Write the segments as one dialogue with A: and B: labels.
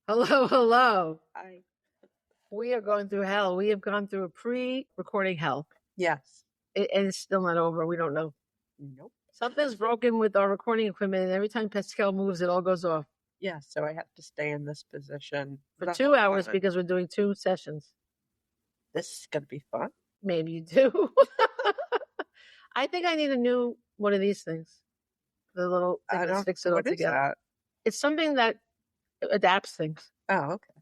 A: Hello, hello.
B: I
A: We are going through hell. We have gone through a pre-recording hell,
B: Yes.
A: and it's still not over. We don't know.
B: Nope.
A: Something's broken with our recording equipment, and every time Pascal moves, it all goes off
B: Yeah, so I have to stay in this position
A: for
B: the
A: 2 hours
B: whole time.
A: because we're doing 2 sessions.
B: This is gonna be fun.
A: Maybe you do. I think I need a new one of these things. The little thing
B: I
A: that
B: don't.
A: sticks it all
B: What is
A: together.
B: that?
A: It's something that adapts things.
B: Oh, okay.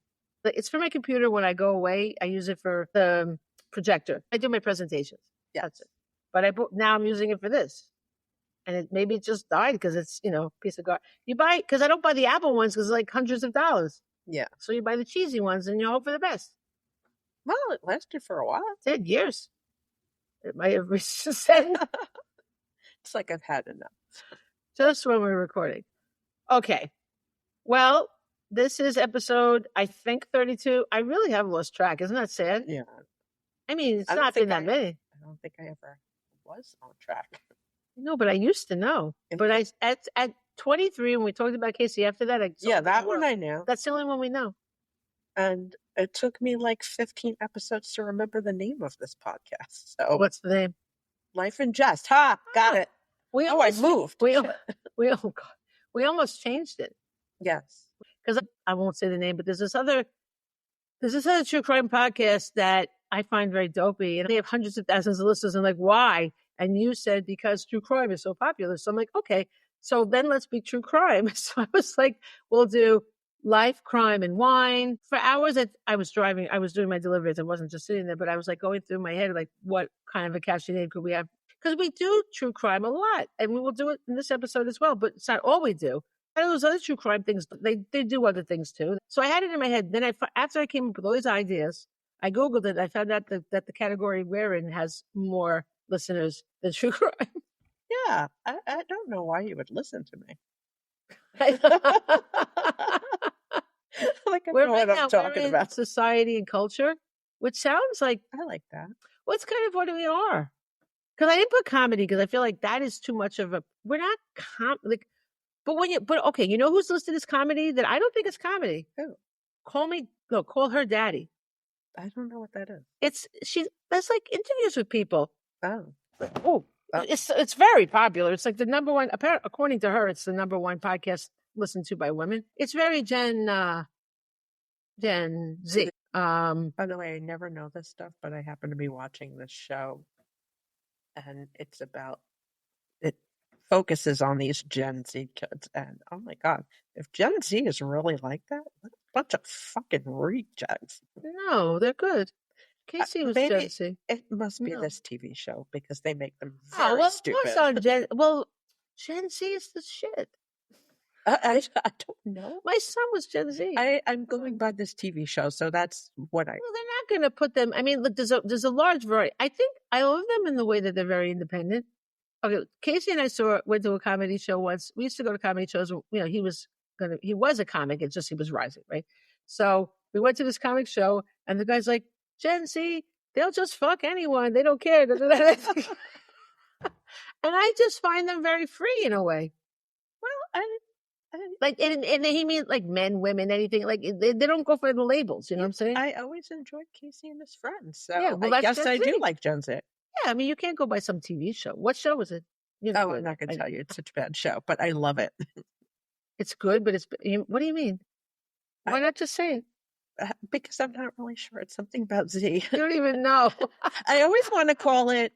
A: It's for my computer. When I go away, I use it for the projector. I do my presentations.
B: Yes.
A: That's it. But now I'm using it for this. And maybe it just died because it's, a piece of garbage. You buy, because I don't buy the Apple ones because it's like hundreds of dollars.
B: Yeah.
A: So you buy the cheesy ones and you hope for the best.
B: Well, it lasted for a while.
A: It did years. It might have reached the end
B: It's like I've had enough.
A: just when we're recording. Okay. Well, this is episode, I think, 32. I really have lost track. Isn't that sad?
B: Yeah.
A: I mean, it's
B: I don't
A: not been
B: think
A: that many.
B: I don't think I ever was on track.
A: No, but I used to know. But at 23, when we talked about Casey, after that,
B: Yeah, that one I knew.
A: That's the only one we know.
B: And it took me like 15 episodes to remember the name of this podcast. So
A: What's the name?
B: Life in Jest. Ha! Got it. I moved.
A: We almost changed it.
B: Yes.
A: Because I won't say the name, but there's this other true crime podcast that I find very dopey, and they have hundreds of thousands of listeners. I'm like, why? And you said because true crime is so popular. So I'm like, okay, so then let's be true crime. So I was like, we'll do life, crime, and wine. For hours I was driving, I was doing my deliveries. I wasn't just sitting there, but I was like going through my head, like, what kind of a catchy name could we have? Because we do true crime a lot, and we will do it in this episode as well, but it's not all we do. And those other true crime things, they do other things too. So I had it in my head. Then after I came up with all these ideas, I Googled it. I found out that the category we're in has more listeners than true crime.
B: Yeah, I don't know why you would listen to me. Like I know what I'm talking about.
A: Society and culture, which sounds like
B: I like that.
A: What's kind of what we are. Because I didn't put comedy because I feel like that is too much of a. We're not But okay, you know who's listed as comedy that I don't think it's comedy?
B: Who?
A: Call her daddy.
B: I don't know what that is.
A: That's like interviews with people.
B: Oh.
A: It's very popular. It's like the number one, according to her, it's the number one podcast listened to by women. It's very Gen Z.
B: By the way, I never know this stuff, but I happen to be watching this show, and it focuses on these Gen Z kids, and oh my god, if Gen Z is really like that, what a bunch of fucking rejects.
A: No, they're good. Casey was Gen Z.
B: It must be this TV show because they make them
A: stupid. Gen Z is the shit.
B: I don't know.
A: My son was Gen Z.
B: I'm going by this TV show, so that's what
A: Well, they're not going to put them. I mean, look, there's a large variety. I think I love them in the way that they're very independent. Okay, Casey and I went to a comedy show once. We used to go to comedy shows. He was a comic. It's just he was rising, right? So we went to this comic show, and the guy's like, Gen Z, they'll just fuck anyone. They don't care. And I just find them very free in a way.
B: Well,
A: and he means like men, women, anything. Like they don't go for the labels. You know what I'm saying?
B: I always enjoyed Casey and his friends. So
A: yeah, well,
B: I guess I do like Gen Z.
A: Yeah, I mean, you can't go by some TV show. What show was it?
B: I'm not going to tell you. It's such a bad show, but I love it.
A: It's good, but what do you mean? Why not just say it?
B: Because I'm not really sure. It's something about Z.
A: You don't even know.
B: I always want to call it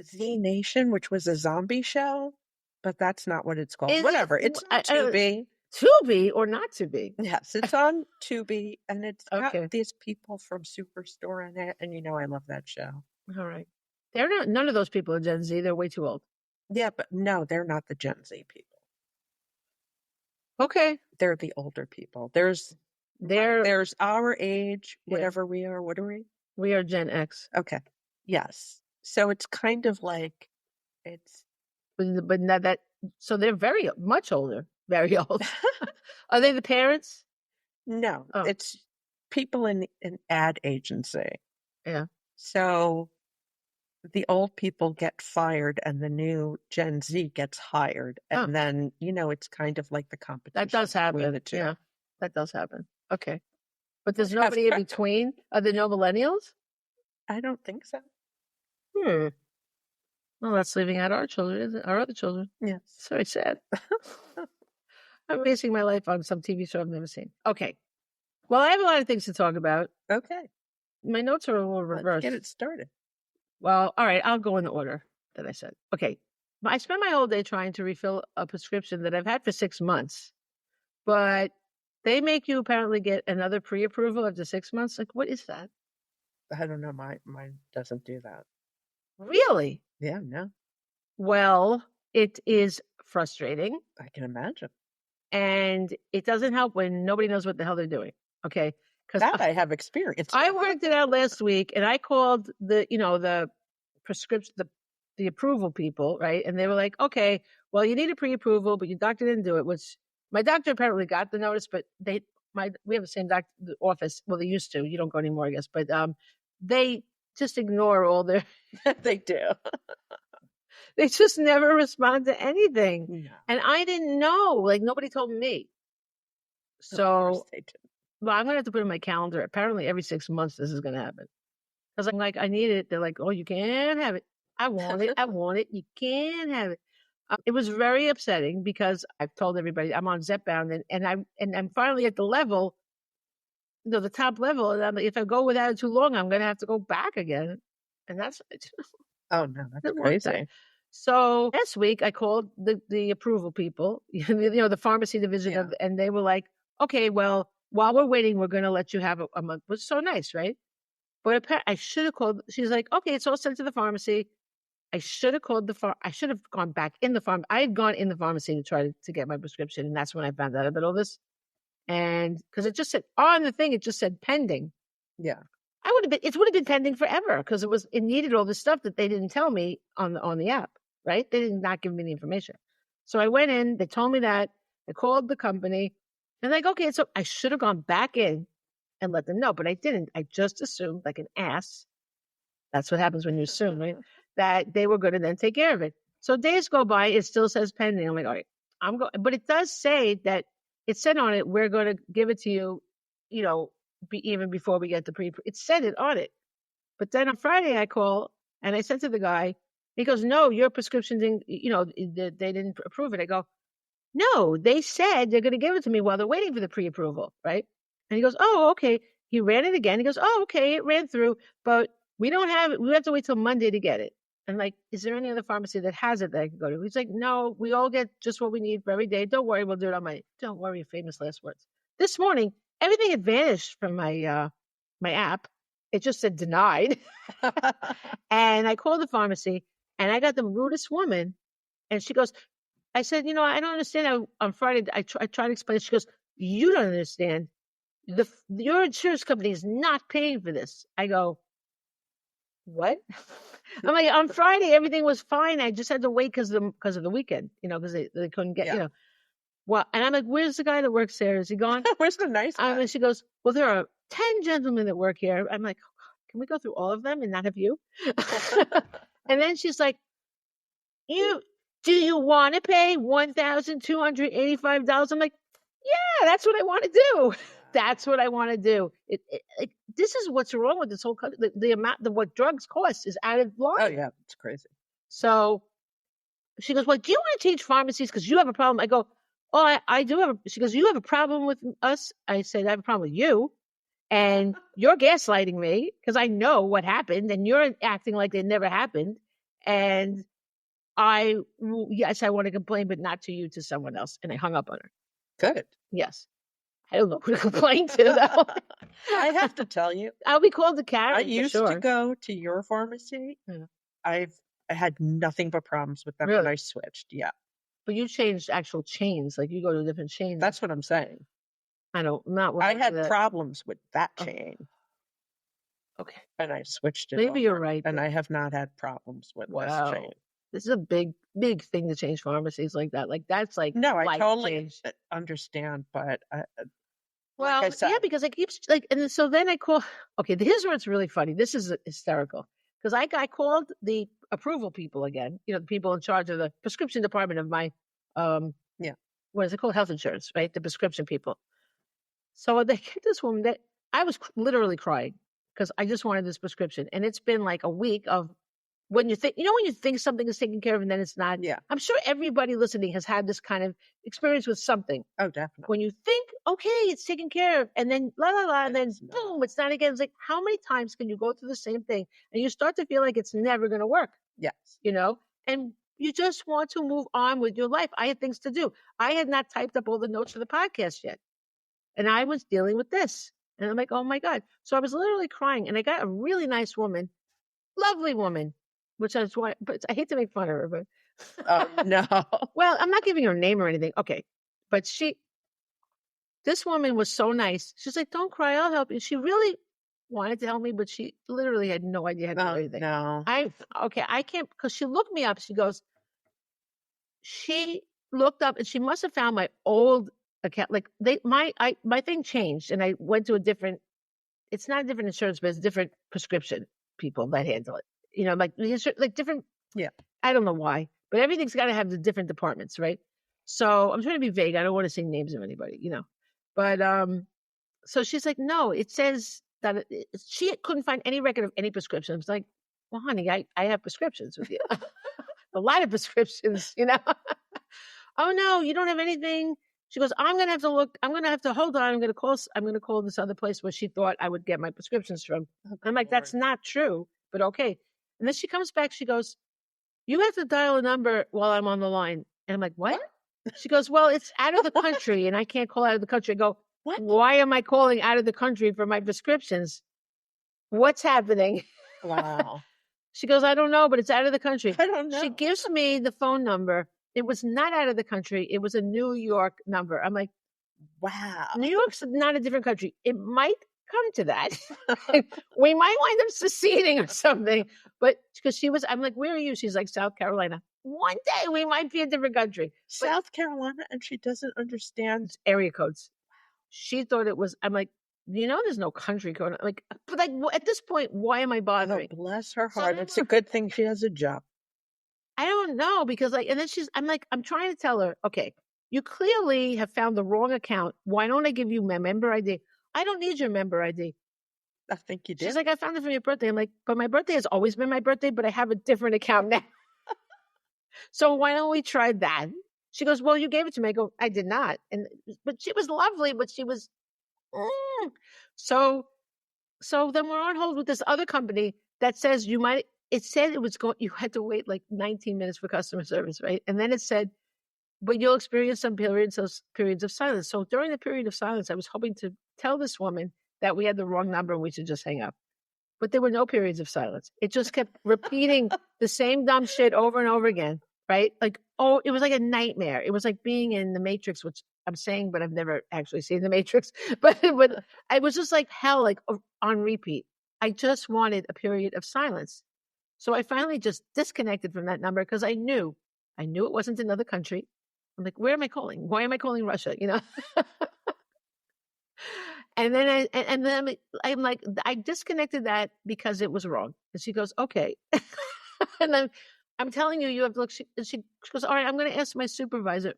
B: Z Nation, which was a zombie show, but that's not what it's called. Whatever. It's on Tubi.
A: Tubi or not Tubi?
B: Yes, it's on Tubi, and it's got these people from Superstore in it, and I love that show.
A: All right. None of those people are Gen Z. They're way too old.
B: Yeah, but no, they're not the Gen Z people.
A: Okay.
B: They're the older people. There's our age, whatever we are. What are we?
A: We are Gen X.
B: Okay. Yes. So it's kind of like
A: but not that. So they're very much older, very old. Are they the parents?
B: No, it's people in an ad agency.
A: Yeah.
B: So the old people get fired and the new Gen Z gets hired.
A: Oh.
B: And then, it's kind of like the competition
A: That does
B: between
A: happen.
B: the two.
A: Yeah, that does happen. Okay. But there's nobody in between? Are there no millennials?
B: I don't think so.
A: Well, that's leaving out our children, isn't it? Our other children.
B: Yes.
A: It's very sad. I'm basing my life on some TV show I've never seen. Okay. Well, I have a lot of things to talk about.
B: Okay.
A: My notes are a little reversed.
B: Let's get it started.
A: Well, all right. I'll go in the order that I said. Okay. I spent my whole day trying to refill a prescription that I've had for 6 months, but they make you apparently get another pre-approval after 6 months. Like, what is that?
B: I don't know. Mine doesn't do that.
A: Really?
B: Yeah, no.
A: Well, it is frustrating.
B: I can imagine.
A: And it doesn't help when nobody knows what the hell they're doing. Okay.
B: Because I have experience.
A: I worked it out last week and I called the prescription, the approval people, right? And they were like, okay, well, you need a pre-approval, but your doctor didn't do it, which my doctor apparently got the notice, but we have the same doctor office. Well, they used to. You don't go anymore, I guess. But they just ignore all their
B: they do.
A: They just never respond to anything.
B: No.
A: And I didn't know. Like, nobody told me. So, well, I'm going to have to put it in my calendar. Apparently, every 6 months, this is going to happen. Because I'm like, I need it. They're like, oh, you can't have it. I want it. I want it. You can't have it. It was very upsetting because I've told everybody I'm on Zepbound and I'm finally at the level, the top level. And if I go without it too long, I'm going to have to go back again. And that's...
B: Oh, no, that's crazy.
A: So last week I called the approval people, the pharmacy division, and they were like, okay, well, while we're waiting, we're going to let you have a month, which is so nice, right? But I should have called. She's like, okay, it's all sent to the pharmacy. I should have called I should have gone back in the farm. I had gone in the pharmacy to try to get my prescription. And that's when I found out about all this. And because it just said on the thing, it just said pending.
B: Yeah.
A: It would have been pending forever because it needed all this stuff that they didn't tell me on the app, right? They did not give me the information. So I went in, they told me that, I called the company, and like, okay, so I should have gone back in and let them know, but I didn't. I just assumed like an ass. That's what happens when you assume, right? That they were going to then take care of it. So days go by, it still says pending. I'm like, all right, I'm going, but it does say that it said on it, we're going to give it to you, even before we get the it said it on it. But then on Friday I call and I said to the guy, he goes, no, your prescription didn't, they didn't approve it. I go, no, they said they're going to give it to me while they're waiting for the pre-approval, right? And he goes, oh, okay. He ran it again. He goes, oh, okay, it ran through, but we don't have it. We have to wait till Monday to get it. And like, is there any other pharmacy that has it that I can go to? He's like, no, we all get just what we need for every day. Don't worry, we'll do it on Monday. Don't worry, famous last words. This morning, everything had vanished from my my app. It just said denied. And I called the pharmacy and I got the rudest woman. And she goes, I said, I don't understand. On Friday, I tried to explain. She goes, you don't understand. Your insurance company is not paying for this. I go, what? I'm like, on Friday, everything was fine. I just had to wait because of the weekend, because they couldn't get, Well, and I'm like, where's the guy that works there? Is he gone?
B: Where's the nice guy?
A: And she goes, well, there are 10 gentlemen that work here. I'm like, can we go through all of them and not have you? And then she's like, do you want to pay $1,285? I'm like, yeah, that's what I want to do. That's what I want to do. This is what's wrong with this whole country. The amount of what drugs cost is out of line.
B: Oh, yeah, it's crazy.
A: So she goes, well, do you want to change pharmacies because you have a problem? I go, oh, I do have she goes, you have a problem with us? I said, I have a problem with you. And you're gaslighting me because I know what happened and you're acting like it never happened. And yes, I want to complain, but not to you, to someone else. And I hung up on her.
B: Good.
A: Yes. I don't know who to complain to, though.
B: I have to tell you.
A: I'll be called the Karen.
B: I used to go to your pharmacy.
A: Yeah.
B: I had nothing but problems with them when I switched. Yeah.
A: But you changed actual chains. Like you go to different chains.
B: That's what I'm saying.
A: I
B: had problems with that chain.
A: Okay.
B: And I switched it.
A: Maybe you're right.
B: And I have not had problems with this chain.
A: This is a big, big thing to change pharmacies like that. Like that's like
B: no, I totally understand, but
A: well,
B: like I said,
A: yeah, because I keep like, and so then I call. Okay, here's where it's really funny. This is hysterical. because I called the approval people again, the people in charge of the prescription department of my, what is it called? Health insurance, right? The prescription people. So they get this woman that I was literally crying because I just wanted this prescription. And it's been like a week of when you think something is taken care of and then it's not.
B: Yeah.
A: I'm sure everybody listening has had this kind of experience with something.
B: Oh, definitely.
A: When you think, okay, it's taken care of, and then la la la, and then boom, it's not again. It's like, how many times can you go through the same thing and you start to feel like it's never going to work?
B: Yes.
A: And you just want to move on with your life. I had things to do. I had not typed up all the notes for the podcast yet. And I was dealing with this. And I'm like, oh my God. So I was literally crying. And I got a really nice woman, lovely woman, which is why, but I hate to make fun of her, but.
B: Oh, no.
A: Well, I'm not giving her a name or anything. Okay. But this woman was so nice. She's like, don't cry, I'll help you. She really wanted to help me, but she literally had no idea how to do anything.
B: No.
A: I can't, because she looked me up. She looked up and she must have found my old account. Like my thing changed and I went to it's not a different insurance, but it's different prescription people that handle it. Like different.
B: Yeah.
A: I don't know why, but everything's got to have the different departments, right? So I'm trying to be vague. I don't want to say names of anybody, but, so she's like, no, it says that she couldn't find any record of any prescription. I was like, well, honey, I have prescriptions with you. A lot of prescriptions, Oh no, you don't have anything. She goes, I'm going to have to look. I'm going to have to hold on. I'm going to call this other place where she thought I would get my prescriptions from. I'm like, that's not true, but okay. And then she comes back. She goes, you have to dial a number while I'm on the line. And I'm like, what? She goes, well, it's out of the country and I can't call out of the country. I go, what? Why am I calling out of the country for my prescriptions? What's happening?
B: Wow.
A: She goes, I don't know, but it's out of the country.
B: I don't know.
A: She gives me the phone number. It was not out of the country. It was a New York number. I'm like,
B: wow.
A: New York's not a different country. It might come to that. We might wind up seceding or something. But because I'm like, where are you? She's like, South Carolina. One day we might be a different country.
B: South Carolina, and she doesn't understand
A: area codes. She thought it was, I'm like, there's no country code. Like, but like at this point, why am I bothering?
B: Oh, bless her heart. It's a good thing she has a job.
A: I don't know because and then I'm trying to tell her, okay, you clearly have found the wrong account. Why don't I give you my member ID? I don't need your member ID.
B: I think you did.
A: She's like, I found it for your birthday. I'm like, but my birthday has always been my birthday, but I have a different account now. So why don't we try that? She goes, well, you gave it to me. I go, I did not. But she was lovely, but she was, So then we're on hold with this other company that says it said it was you had to wait like 19 minutes for customer service, right? And then it said, but you'll experience some periods of silence. So during the period of silence, I was hoping to tell this woman that we had the wrong number and we should just hang up. But there were no periods of silence. It just kept repeating the same dumb shit over and over again, right? Like, it was like a nightmare. It was like being in the Matrix, which I'm saying, but I've never actually seen the Matrix. But it was just like hell, like on repeat. I just wanted a period of silence. So I finally just disconnected from that number because I knew it wasn't another country. I'm like, where am I calling? Why am I calling Russia? And then I'm like, I disconnected that because it was wrong. And she goes, okay. And then I'm telling you, you have to look. She goes, all right, I'm going to ask my supervisor.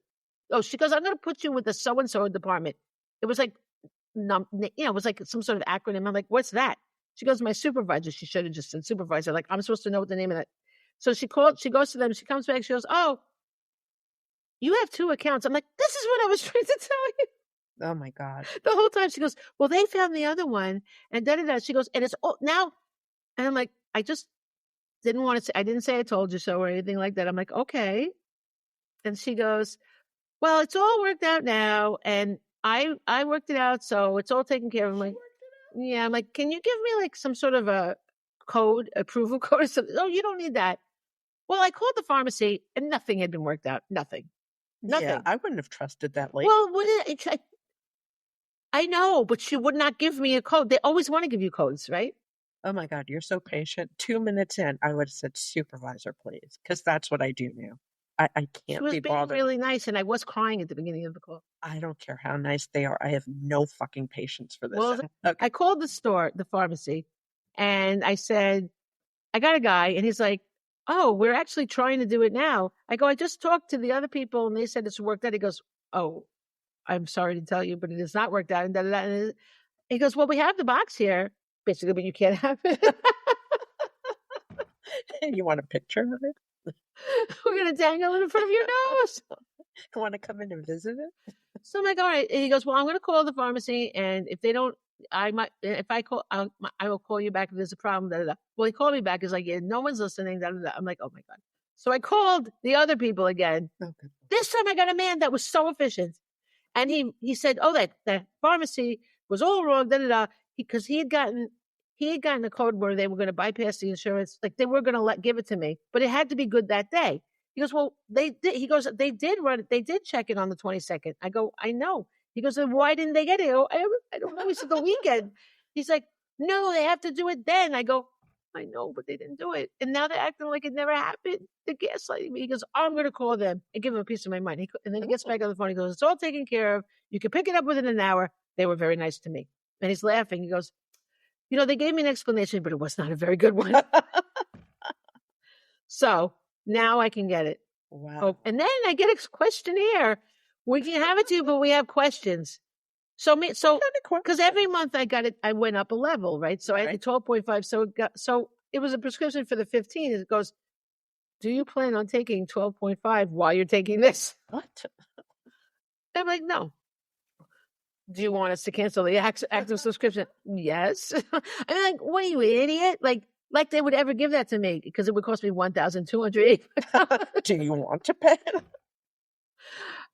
A: Oh, she goes, I'm going to put you with the so-and-so department. It was like, it was like some sort of acronym. I'm like, what's that? She goes, my supervisor. She should have just said supervisor. Like, I'm supposed to know what the name of that. So she goes to them. She comes back. She goes, oh, you have 2 accounts. I'm like, this is what I was trying to tell you.
B: Oh my God.
A: The whole time she goes, well, they found the other one. And da-da-da. She goes, and it's now. And I'm like, I just didn't want to say, I didn't say I told you so or anything like that. I'm like, okay. And she goes, well, it's all worked out now. And I worked it out. So it's all taken care of. I'm like, yeah. I'm like, can you give me like some sort of a approval code or something? Oh, you don't need that. Well, I called the pharmacy and nothing had been worked out. Nothing.
B: Yeah, I wouldn't have trusted that lady.
A: Well, I know, but she would not give me a code. They always want to give you codes, right?
B: Oh my God, you're so patient. 2 minutes in, I would have said supervisor, please, because that's what I do now. I can't be bothered. She was being
A: really nice, and I was crying at the beginning of the call.
B: I don't care how nice they are. I have no fucking patience for this.
A: Well,
B: okay.
A: I called the pharmacy, and I said, I got a guy, and he's like, oh, we're actually trying to do it now. I go, I just talked to the other people, and they said it's worked out. He goes, oh, I'm sorry to tell you, but it has not worked out. And da, da, da. And he goes, well, we have the box here, basically, but you can't have it.
B: You want a picture of it?
A: We're going to dangle it in front of your nose.
B: You want to come in and visit it?
A: So I'm like, all right. And he goes, well, I'm going to call the pharmacy, and if they don't, I might, if I call, I will call you back if there's a problem. Da, da, da. Well, he called me back. He's like, yeah, no one's listening. Da, da, da. I'm like, oh my God. So I called the other people again.
B: Okay.
A: This time I got a man that was so efficient. And he said, oh, that pharmacy was all wrong, da da da, because he had gotten a code where they were going to bypass the insurance, like they were going to give it to me, but it had to be good that day. He goes, well, they did. He goes, they did run it. They did check it on the 22nd. I go, I know. He goes, then why didn't they get it? I go, I don't know. He said the weekend. He's like, no, they have to do it then. I go, I know, but they didn't do it. And now they're acting like it never happened. They're gaslighting me. He goes, I'm going to call them and give them a piece of my mind. And then he gets back on the phone. He goes, it's all taken care of. You can pick it up within an hour. They were very nice to me. And he's laughing. He goes, they gave me an explanation, but it was not a very good one. So now I can get it.
B: Wow.
A: Oh, and then I get a questionnaire. We can have it too, but we have questions. So because every month I went up a level, right? So I had 12.5. So it was a prescription for the 15. It goes, do you plan on taking 12.5 while you're taking this?
B: What?
A: I'm like, no. Do you want us to cancel the active subscription? Yes. I'm like, what are you, an idiot? Like they would ever give that to me, because it would cost me $1,280.
B: Do you want to pay?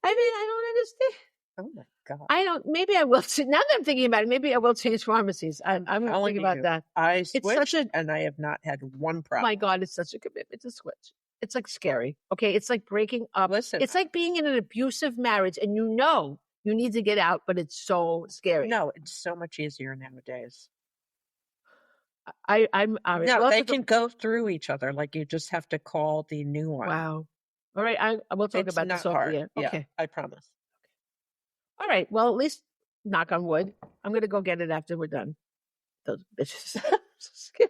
A: I mean, I don't understand.
B: Oh my God.
A: I don't, maybe I will. Now that I'm thinking about it, maybe I will change pharmacies. I'm going to think about that.
B: I switched and I have not had one problem.
A: My God, it's such a commitment to switch. It's like scary. Okay. It's like breaking up.
B: Listen,
A: it's like being in an abusive marriage and you need to get out, but it's so scary.
B: No, it's so much easier nowadays.
A: I'm
B: no, they can go through each other. Like you just have to call the new one.
A: Wow. All right. I will talk about this off the air. Okay.
B: Yeah, I promise.
A: All right. Well, at least knock on wood. I'm going to go get it after we're done. Those bitches. I'm so scared.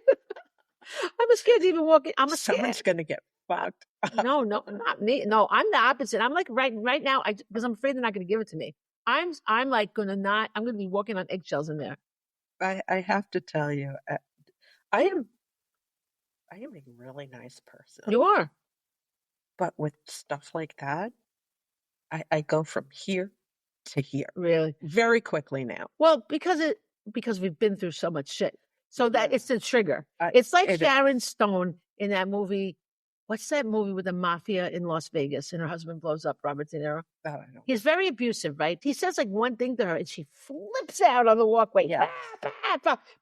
A: I'm scared to even walk in.
B: Someone's going to get fucked.
A: No, not me. No, I'm the opposite. I'm like right now, because I'm afraid they're not going to give it to me. I'm like I'm going to be walking on eggshells in there.
B: I have to tell you, I am a really nice person.
A: You are.
B: But with stuff like that, I go from here to here.
A: Really?
B: Very quickly now.
A: Well, because we've been through so much shit. So that it's the trigger. It's like Sharon Stone in that movie. What's that movie with the mafia in Las Vegas and her husband blows up, Robert De Niro?
B: I don't know.
A: He's very abusive, right? He says like one thing to her and she flips out on the walkway.
B: Yeah.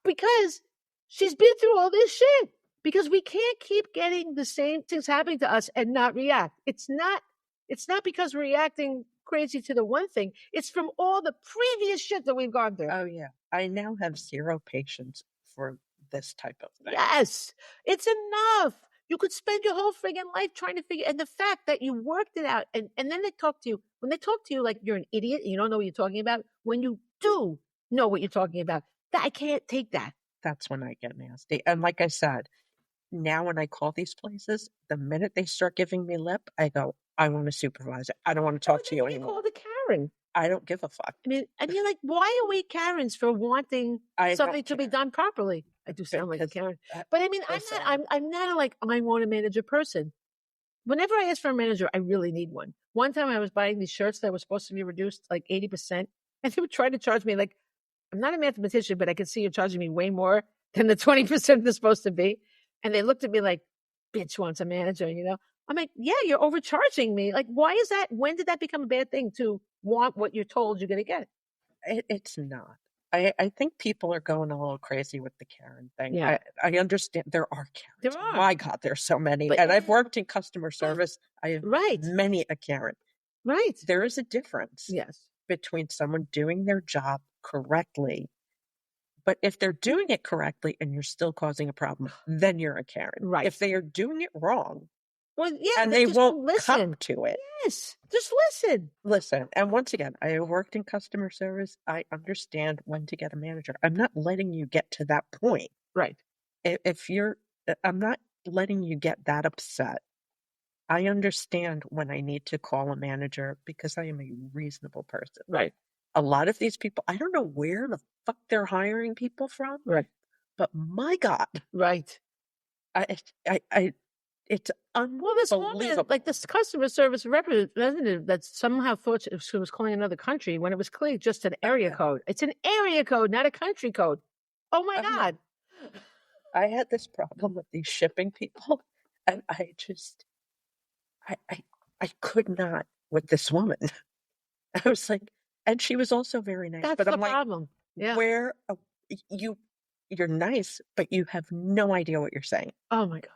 A: Because she's been through all this shit. Because we can't keep getting the same things happening to us and not react. It's not because we're reacting crazy to the one thing. It's from all the previous shit that we've gone through.
B: Oh, yeah. I now have zero patience for this type of thing.
A: Yes. It's enough. You could spend your whole friggin' life trying to figure, and the fact that you worked it out, and then they talk to you, when they talk to you like you're an idiot and you don't know what you're talking about, when you do know what you're talking about, I can't take that.
B: That's when I get nasty. And like I said, now when I call these places, the minute they start giving me lip, I go, I want to supervise it. I don't want to talk to you anymore.
A: Call the Karen.
B: I don't give a fuck.
A: I mean, and you're like, why are we Karens for wanting something to be done properly? I do sound like a Karen, but I mean, I'm not like I want a manager person. Whenever I ask for a manager, I really need one. One time I was buying these shirts that were supposed to be reduced like 80%, and they were trying to charge me like, I'm not a mathematician, but I can see you're charging me way more than the 20% they're supposed to be. And they looked at me like, bitch wants a manager, I'm like, yeah, you're overcharging me. Like, why is that? When did that become a bad thing to want what you're told you're going to get?
B: It's not. I think people are going a little crazy with the Karen thing.
A: Yeah.
B: I understand there are Karens.
A: There are.
B: My God, there's so many. And I've worked in customer service. I have many a Karen.
A: Right.
B: There is a difference.
A: Yes.
B: Between someone doing their job correctly. But if they're doing it correctly and you're still causing a problem, then you're a Karen.
A: Right.
B: If they are doing it wrong,
A: well, yeah,
B: and they won't come to it.
A: Yes, just listen.
B: Listen. And once again, I have worked in customer service. I understand when to get a manager. I'm not letting you get to that point.
A: Right.
B: If you're I'm not letting you get that upset. I understand when I need to call a manager because I am a reasonable person.
A: Right.
B: A lot of these people, I don't know where the fuck they're hiring people from,
A: Right.
B: but my God,
A: Right.
B: it's
A: Well, this woman,
B: unbelievable.
A: like this customer service representative that somehow thought she was calling another country when it was clearly just an area code. It's an area code, not a country code. Oh my
B: Yeah.
A: God.
B: I had this problem with these shipping people, and I could not with this woman. I was like, and she was also very nice,
A: That's
B: but
A: the
B: I'm like,
A: problem. Yeah.
B: where you're nice, but you have no idea what you're saying.
A: Oh my God.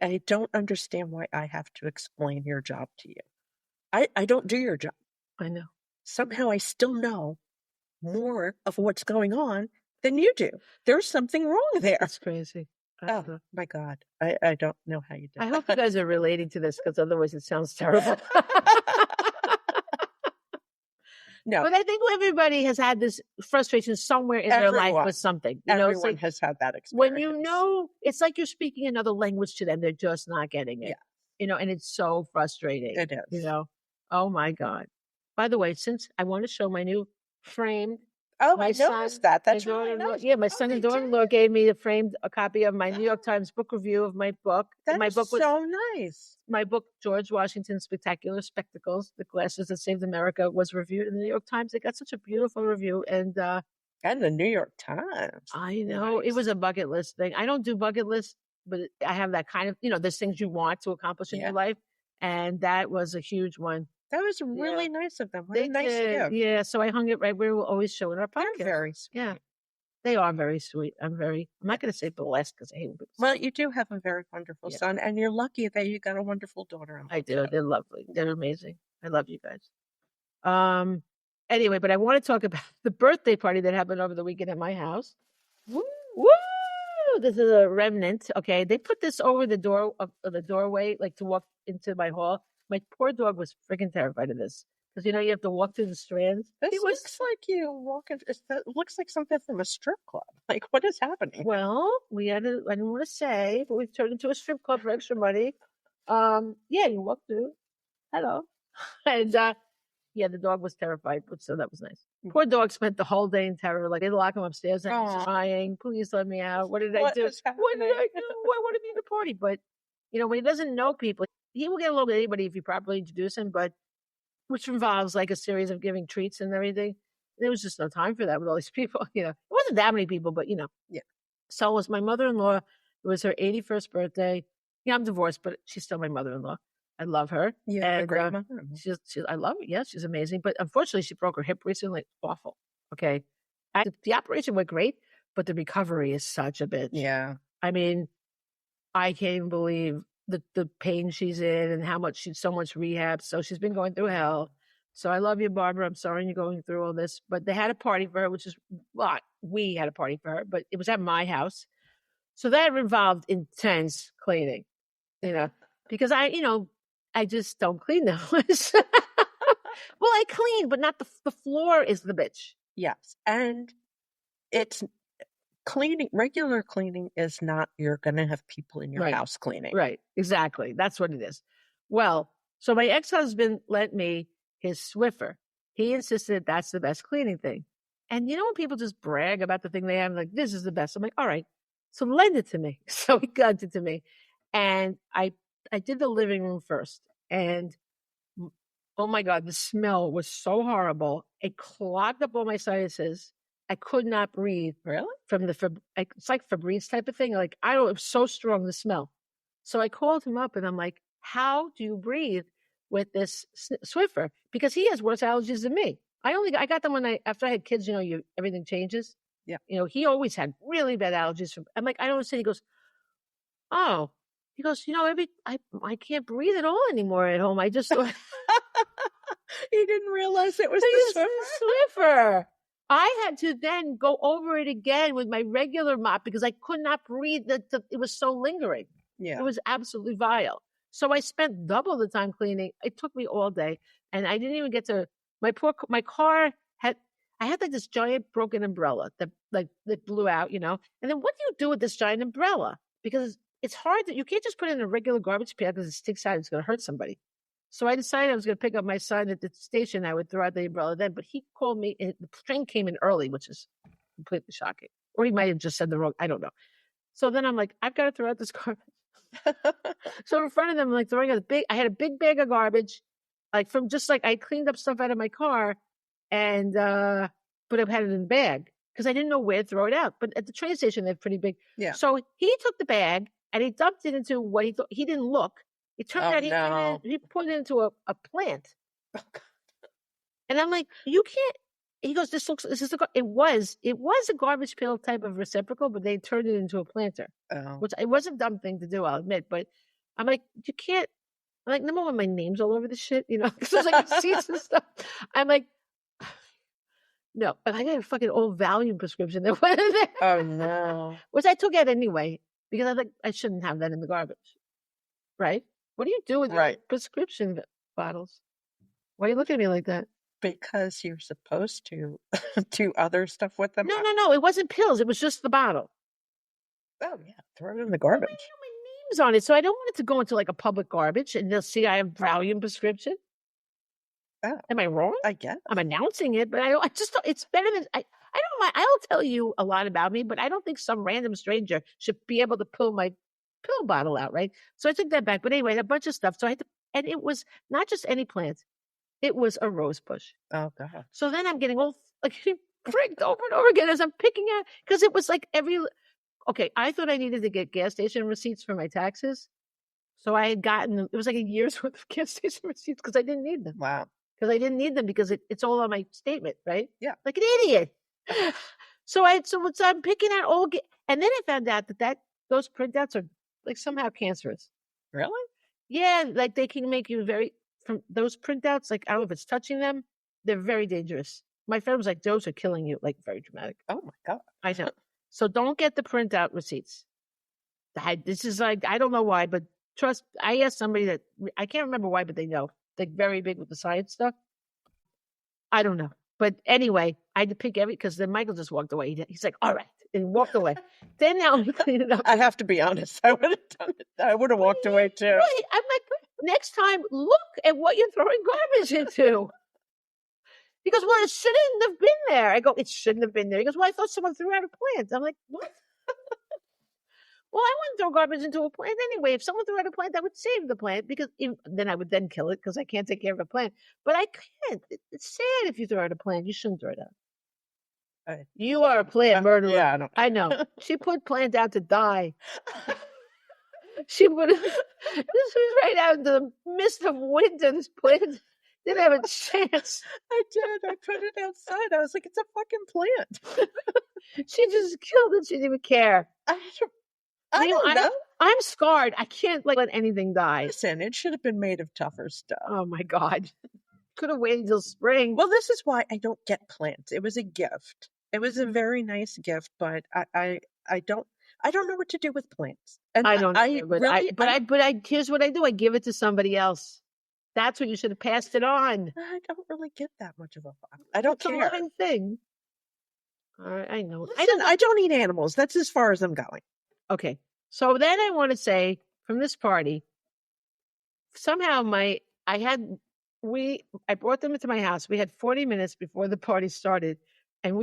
B: I don't understand why I have to explain your job to you. I don't do your job.
A: I know.
B: Somehow I still know more of what's going on than you do. There's something wrong there.
A: That's crazy.
B: Oh my God. I don't know how you do
A: I
B: it.
A: hope you guys are relating to this because otherwise it sounds terrible.
B: No,
A: But I think everybody has had this frustration somewhere in their life with something. You know, it's
B: everyone
A: like
B: has had that
A: when
B: experience.
A: you know, it's like you're speaking another language to them. They're just not getting it.
B: Yeah.
A: You know, and it's so frustrating.
B: It is.
A: You know, oh my God. By the way, since I want to show my new framed,
B: Oh,
A: my
B: I
A: son,
B: noticed that.
A: my
B: That's really
A: daughter-in-law,
B: nice.
A: yeah, my
B: Oh,
A: son
B: they
A: and daughter-in-law gave me a copy of my New York
B: Oh,
A: Times book review of my book.
B: that
A: My
B: is
A: book was
B: so nice.
A: my book, George Washington's Spectacular Spectacles, The Glasses That Saved America, was reviewed in the New York Times. It got such a beautiful review. And
B: And the New York Times.
A: I know it was a bucket list thing. I don't do bucket lists, but I have that kind of, there's things you want to accomplish in your life. And that was a huge one.
B: That was really nice of them. What
A: They
B: a nice
A: did.
B: gift.
A: Yeah. So I hung it right where we'll always show in our podcast.
B: They're very sweet.
A: Yeah. They are very sweet. I'm not going to say blessed because I hate when people say
B: Well, you do have a very wonderful son, and you're lucky that you got a wonderful daughter.
A: I do. They're lovely. They're amazing. I love you guys. Anyway, but I want to talk about the birthday party that happened over the weekend at my house. Woo! Woo! This is a remnant. Okay, they put this over the door of the doorway, like to walk into my hall. My poor dog was freaking terrified of this because you have to walk through the strands.
B: This looks like you walking. It looks like something from a strip club. Like, what is happening?
A: Well, I didn't want to say, but we've turned into a strip club for extra money. Yeah, you walk through. Hello. And yeah, the dog was terrified, but so that was nice. Poor dog spent the whole day in terror. Like they lock him upstairs and he's crying. Please let me out. What did I do? What did I do? I want to be in the party. But when he doesn't know people, he will get along with anybody if you properly introduce him. But which involves like a series of giving treats and everything. There was just no time for that with all these people. It wasn't that many people, but
B: Yeah.
A: So it was my mother-in-law. It was her 81st birthday. Yeah, I'm divorced, but she's still my mother-in-law. I love her.
B: Yeah,
A: and
B: grandmother.
A: I love her. Yeah, she's amazing. But unfortunately, she broke her hip recently. Awful. Okay. The operation went great, but the recovery is such a bitch.
B: Yeah.
A: I mean, I can't even believe the pain she's in and how much so much rehab. So she's been going through hell. So I love you, Barbara. I'm sorry you're going through all this. But they had a party for her, which is we had a party for her, but it was at my house. So that involved intense cleaning, because I just don't clean those. Well, I clean, but not the floor is the bitch.
B: Yes. And it's cleaning, regular cleaning is not, you're going to have people in your house cleaning.
A: Right. Exactly. That's what it is. Well, so my ex-husband lent me his Swiffer. He insisted that's the best cleaning thing. And when people just brag about the thing they have, like, this is the best. I'm like, all right, so lend it to me. So he lent it to me. And I did the living room first. And oh my God, the smell was so horrible. It clogged up all my sinuses. I could not breathe.
B: Really?
A: From it's like Febreze type of thing. Like, it was so strong, the smell. So I called him up and I'm like, how do you breathe with this Swiffer? Because he has worse allergies than me. I got them after I had kids, everything changes.
B: Yeah.
A: He always had really bad allergies. I'm like, I don't understand. He goes, oh, I can't breathe at all anymore at home. I just thought.
B: You didn't realize it was the
A: Swiffer. I had to then go over it again with my regular mop because I could not breathe. It was so lingering.
B: Yeah.
A: It was absolutely vile. So I spent double the time cleaning. It took me all day. And I didn't even get to, my car I had like this giant broken umbrella that blew out, And then what do you do with this giant umbrella? because it's hard that you can't just put it in a regular garbage pail because it sticks out. It's going to hurt somebody. So I decided I was going to pick up my son at the station. I would throw out the umbrella then, but he called me, and the train came in early, which is completely shocking. Or he might have just said the wrong, I don't know. So then I'm like, I've got to throw out this garbage. So in front of them, I'm like throwing out I had a big bag of garbage, like from just like I cleaned up stuff out of my car, and but I had it in the bag because I didn't know where to throw it out. But at the train station, they're pretty big.
B: Yeah.
A: So he took the bag and he dumped it into what he thought. He didn't look. It turned out he put it into a plant. Oh, God. And I'm like, you can't. He goes, it was a garbage pail type of receptacle, but they turned it into a planter, which it was a dumb thing to do, I'll admit. But I'm like, you can't. I'm like, number one, my name's all over the shit, because there's like seats and stuff. I'm like, no, but I got a fucking old Valium prescription that went in there.
B: Oh no,
A: which I took out anyway because I was like, I shouldn't have that in the garbage, right? What do you do with your prescription bottles? Why are you looking at me like that?
B: Because you're supposed to do other stuff with them.
A: No. It wasn't pills. It was just the bottle.
B: Oh, yeah. Throw it in the garbage.
A: My name's on it, so I don't want it to go into like a public garbage and they'll see I have Valium prescription. Oh. Am I wrong?
B: I guess.
A: I'm announcing it, but I just don't, it's better than, I don't mind. I'll tell you a lot about me, but I don't think some random stranger should be able to pull my pill bottle out, right? So I took that back. But anyway, a bunch of stuff. So I had to, and it was not just any plant. It was a rose bush.
B: Oh, God.
A: So then I'm getting all like pricked over and over again as I'm picking out, because it was like okay, I thought I needed to get gas station receipts for my taxes. So I had gotten them. It was like a year's worth of gas station receipts because I didn't need them.
B: Wow.
A: Because I didn't need them because it's all on my statement, right?
B: Yeah.
A: Like an idiot. So I'm picking out and then I found out that those printouts are like somehow cancerous.
B: Really?
A: Yeah, like they can make you from those printouts, like I don't know if it's touching them, they're very dangerous. My friend was like, those are killing you, like very dramatic.
B: Oh my God.
A: I know. So don't get the printout receipts. This is like, I don't know why, but I asked somebody that, I can't remember why, but they know. They're very big with the science stuff. I don't know. But anyway, I had to pick because then Michael just walked away. He's like, all right. And he walked away. Then now we clean it up.
B: I have to be honest. I would have done it. I would have walked away too.
A: Right. I'm like, next time, look at what you're throwing garbage into. He goes, well, it shouldn't have been there. I go, it shouldn't have been there. He goes, well, I thought someone threw out a plant. I'm like, what? Well, I wouldn't throw garbage into a plant anyway. If someone threw out a plant, I would save the plant because then I would then kill it because I can't take care of a plant. But I can't. It's sad if you throw out a plant. You shouldn't throw it out. You are a plant murderer.
B: Yeah,
A: I know. She put plant out to die. She put this was right out into the midst of winter. This plant didn't have a chance.
B: I did. I put it outside. I was like, it's a fucking plant.
A: She just killed it. She didn't even care.
B: I don't know.
A: I'm scarred. I can't let anything die.
B: Listen, it should have been made of tougher stuff.
A: Oh my God. Could have waited till spring.
B: Well, this is why I don't get plants. It was a gift. It was a very nice gift, but I don't know what to do with plants. And
A: I don't here's what I do. I give it to somebody else. That's what you should have passed it on.
B: I don't really get that much of a I don't care.
A: It's a living thing. All right, I know.
B: Listen, I don't eat animals. That's as far as I'm going.
A: Okay. So then I want to say from this party, somehow I brought them into my house. We had 40 minutes before the party started. And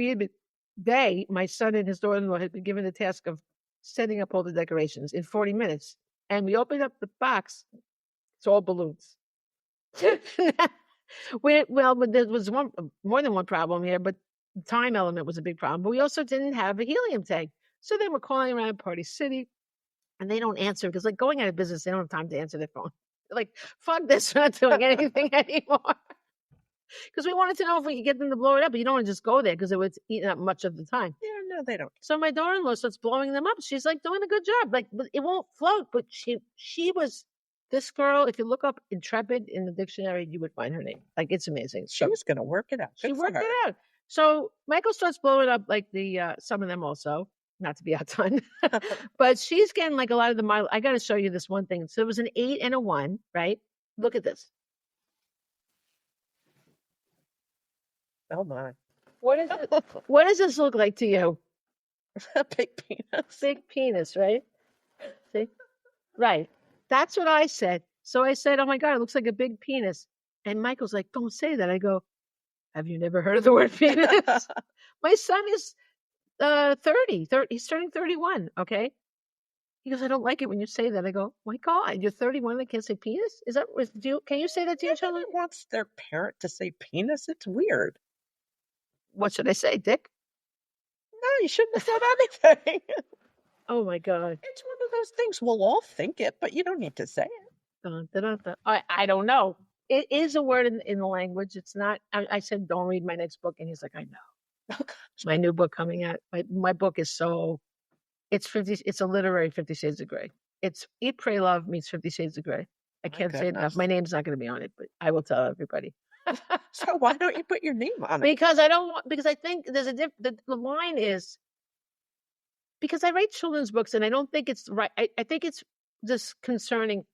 A: my son and his daughter-in-law had been given the task of setting up all the decorations in 40 minutes. And we opened up the box. It's all balloons. But there was more than one problem here, but the time element was a big problem. But we also didn't have a helium tank. So they were calling around Party City, and they don't answer because, like, going out of business, they don't have time to answer their phone. They're like, fuck this, we're not doing anything anymore. Because we wanted to know if we could get them to blow it up, but you don't want to just go there because it was eating up much of the time.
B: Yeah, no, they don't.
A: So my daughter-in-law starts blowing them up. She's like doing a good job. Like, but it won't float. But she was this girl. If you look up intrepid in the dictionary, you would find her name. Like, it's amazing.
B: She was going to work it out.
A: She worked it out. So Michael starts blowing up like some of them also. Not to be outdone, but she's getting like a lot of the mileage. I got to show you this one thing. So it was an 8 and a 1, right? Look at this.
B: Oh my!
A: What is it? What does this look like to you?
B: A big penis.
A: Big penis, right? See? Right. That's what I said. So I said, oh my God, it looks like a big penis. And Michael's like, don't say that. I go, have you never heard of the word penis? My son is 30. He's turning 31. Okay. He goes, I don't like it when you say that. I go, my God, you're 31 and I can't say penis? Can you say that to your children?
B: Nobody wants their parent to say penis. It's weird.
A: What should I say, dick?
B: No, you shouldn't have said anything.
A: Oh my God.
B: It's one of those things. We'll all think it, but you don't need to say it.
A: Dun, dun, dun, dun. I don't know. It is a word in the language. It's not. I said, don't read my next book. And he's like, I know.
B: Oh, gosh.
A: My new book coming out. My book is so, it's a literary 50 Shades of Grey. It's Eat, Pray, Love meets 50 Shades of Grey. I can't say it enough. My name's not going to be on it, but I will tell everybody.
B: So why don't you put your name on it?
A: Because I think there's the line is, because I write children's books and I don't think it's right. I think it's disconcerting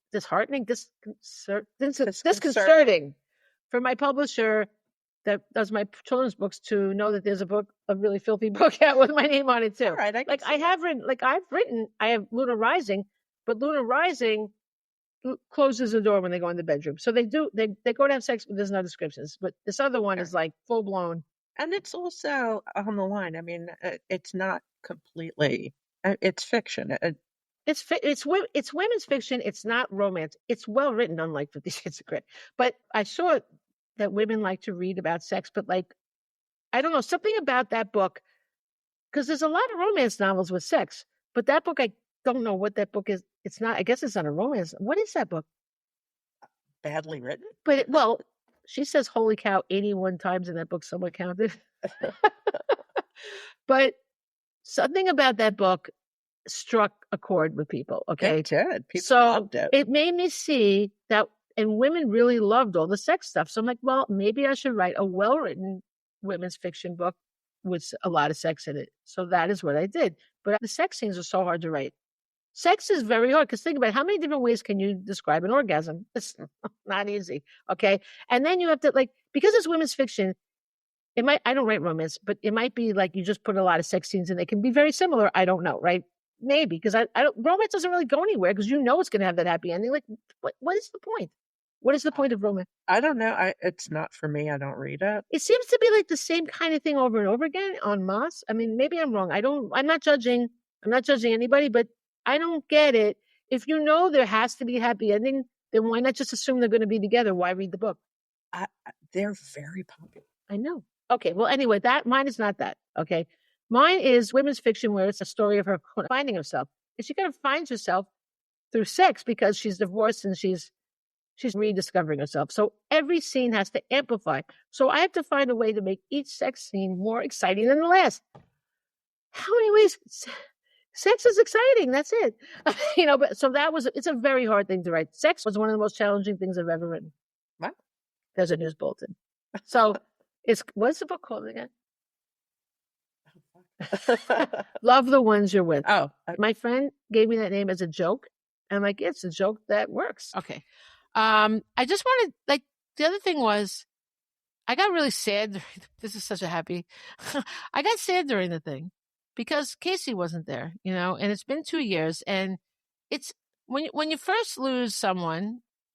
A: for my publisher that does my children's books to know that there's a really filthy book out with my name on it too.
B: All right,
A: I have Lunar Rising, but Lunar Rising closes the door when they go in the bedroom. So they go to have sex, but there's no descriptions. But this other one is like full blown.
B: And it's also on the line. I mean, it's not completely, it's fiction.
A: It's women's fiction. It's not romance. It's well written, unlike 50 Shades of Grey. But I saw that women like to read about sex, but like, I don't know, something about that book, because there's a lot of romance novels with sex, but that book, I don't know what that book is. It's not, I guess it's not a romance. What is that book?
B: Badly written?
A: But she says, holy cow, 81 times in that book, someone counted. But something about that book struck a chord with people, okay?
B: It did. People loved it.
A: It made me see that, and women really loved all the sex stuff. So I'm like, well, maybe I should write a well-written women's fiction book with a lot of sex in it. So that is what I did. But the sex scenes are so hard to write. Sex is very hard, because think about it, how many different ways can you describe an orgasm? It's not easy, okay? And then you have to, like, because it's women's fiction, I don't write romance, but it might be like you just put a lot of sex scenes in. They can be very similar. I don't know, right? Maybe, because romance doesn't really go anywhere, because you know it's going to have that happy ending. Like, what is the point? What is the point of romance?
B: I don't know. It's not for me. I don't read it.
A: It seems to be like the same kind of thing over and over again en masse. I mean, maybe I'm wrong. I'm not judging anybody, but I don't get it. If you know there has to be a happy ending, then why not just assume they're going to be together? Why read the book?
B: They're very popular.
A: I know. Okay. Well, anyway, mine is not that. Okay. Mine is women's fiction, where it's a story of her finding herself. And she kind of finds herself through sex, because she's divorced and she's rediscovering herself. So every scene has to amplify. So I have to find a way to make each sex scene more exciting than the last. How many ways? Sex is exciting. That's it. But so it's a very hard thing to write. Sex was one of the most challenging things I've ever written.
B: What?
A: There's a news bulletin. So what's the book called again? Love the Ones You're With.
B: Oh.
A: My friend gave me that name as a joke. I'm like, it's a joke that works. Okay. I just wanted, like, the other thing was, I got really sad. This is such a happy. I got sad during the thing because Casey wasn't there, and it's been 2 years, and it's when you first lose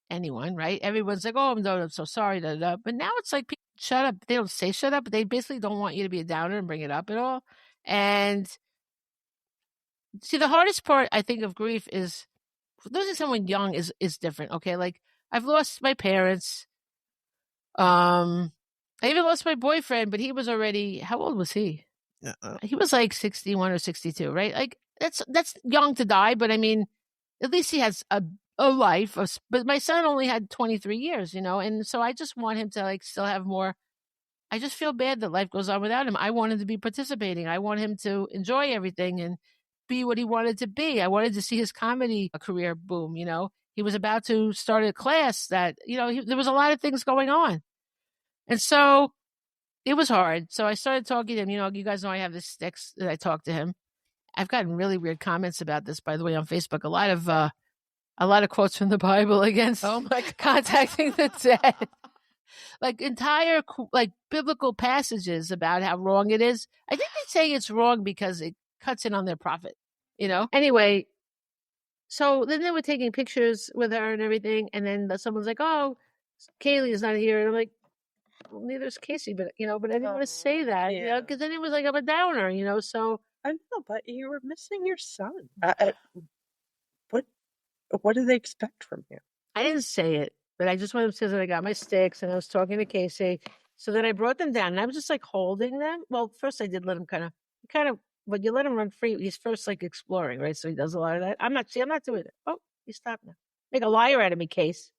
A: anyone, right? Everyone's like, oh, I'm so sorry, da, da. But now it's like, people shut up. They don't say shut up, but they basically don't want you to be a downer and bring it up at all. And see, the hardest part, I think, of grief is losing someone young is different. Okay. Like, I've lost my parents. I even lost my boyfriend, but he was already, how old was he? He was like 61 or 62, right? Like, that's young to die, but I mean, at least he has a life. But my son only had 23 years, and so I just want him to, like, still have more. I just feel bad that life goes on without him. I want him to be participating. I want him to enjoy everything and be what he wanted to be. I wanted to see his comedy career boom. He was about to start a class that, there was a lot of things going on. And so it was hard. So I started talking to him. You guys know I have this sticks that I talk to him. I've gotten really weird comments about this, by the way, on Facebook. A lot of quotes from the Bible against contacting the dead. Like, entire, like, biblical passages about how wrong it is. I think they say it's wrong because it cuts in on their profit, Anyway, So then they were taking pictures with her and everything. And then someone's like, oh, Kaylee is not here. And I'm like, well, neither is Casey, but but I didn't want to say that,
B: yeah.
A: because then it was like I'm a downer, so.
B: I know, but you were missing your son. What do they expect from you?
A: I didn't say it, but I just wanted to say that I got my sticks and I was talking to Casey. So then I brought them down and I was just like holding them. Well, first I did let him kind of, but you let him run free. He's first like exploring, right? So he does a lot of that. I'm not doing it. Oh, he stopped now. Make a liar out of me, Case.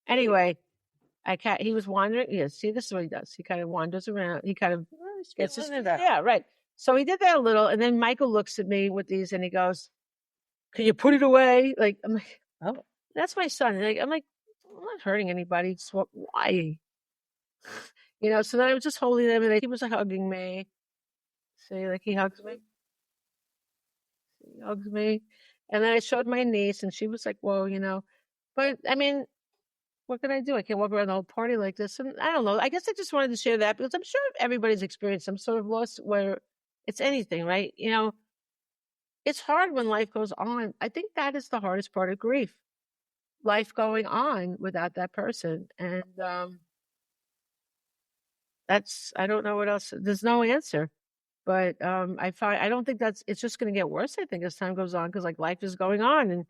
A: Anyway, he was wandering. Yeah, see, this is what he does. He kind of wanders around. He kind of gets his, yeah, right. So he did that a little. And then Michael looks at me with these and he goes, can you put it away? Like, I'm like, oh, that's my son. And I'm like, I'm not hurting anybody. So why? So then I was just holding them and he was like hugging me. See, like he hugs me. He hugs me. And then I showed my niece and she was like, whoa, But I mean, what can I do? I can't walk around the whole party like this. And I don't know. I guess I just wanted to share that because I'm sure everybody's experienced some sort of loss where it's anything, right? It's hard when life goes on. I think that is the hardest part of grief. Life going on without that person. And I don't know what else. There's no answer. But I don't think it's just going to get worse, I think, as time goes on, because like life is going on and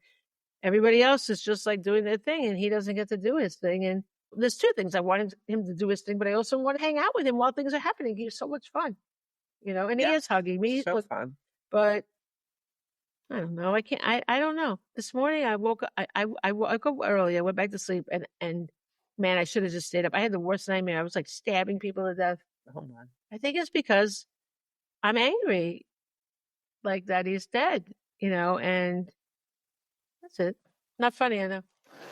A: everybody else is just like doing their thing and he doesn't get to do his thing. And there's two things. I wanted him to do his thing, but I also want to hang out with him while things are happening. He's so much fun, and he is hugging me.
B: So fun.
A: But I don't know. I can't. I don't know. This morning I woke up. I woke up early. I went back to sleep, and man, I should have just stayed up. I had the worst nightmare. I was like stabbing people to death.
B: Oh my!
A: I think it's because I'm angry, like that he's dead. And that's it. Not funny, I know.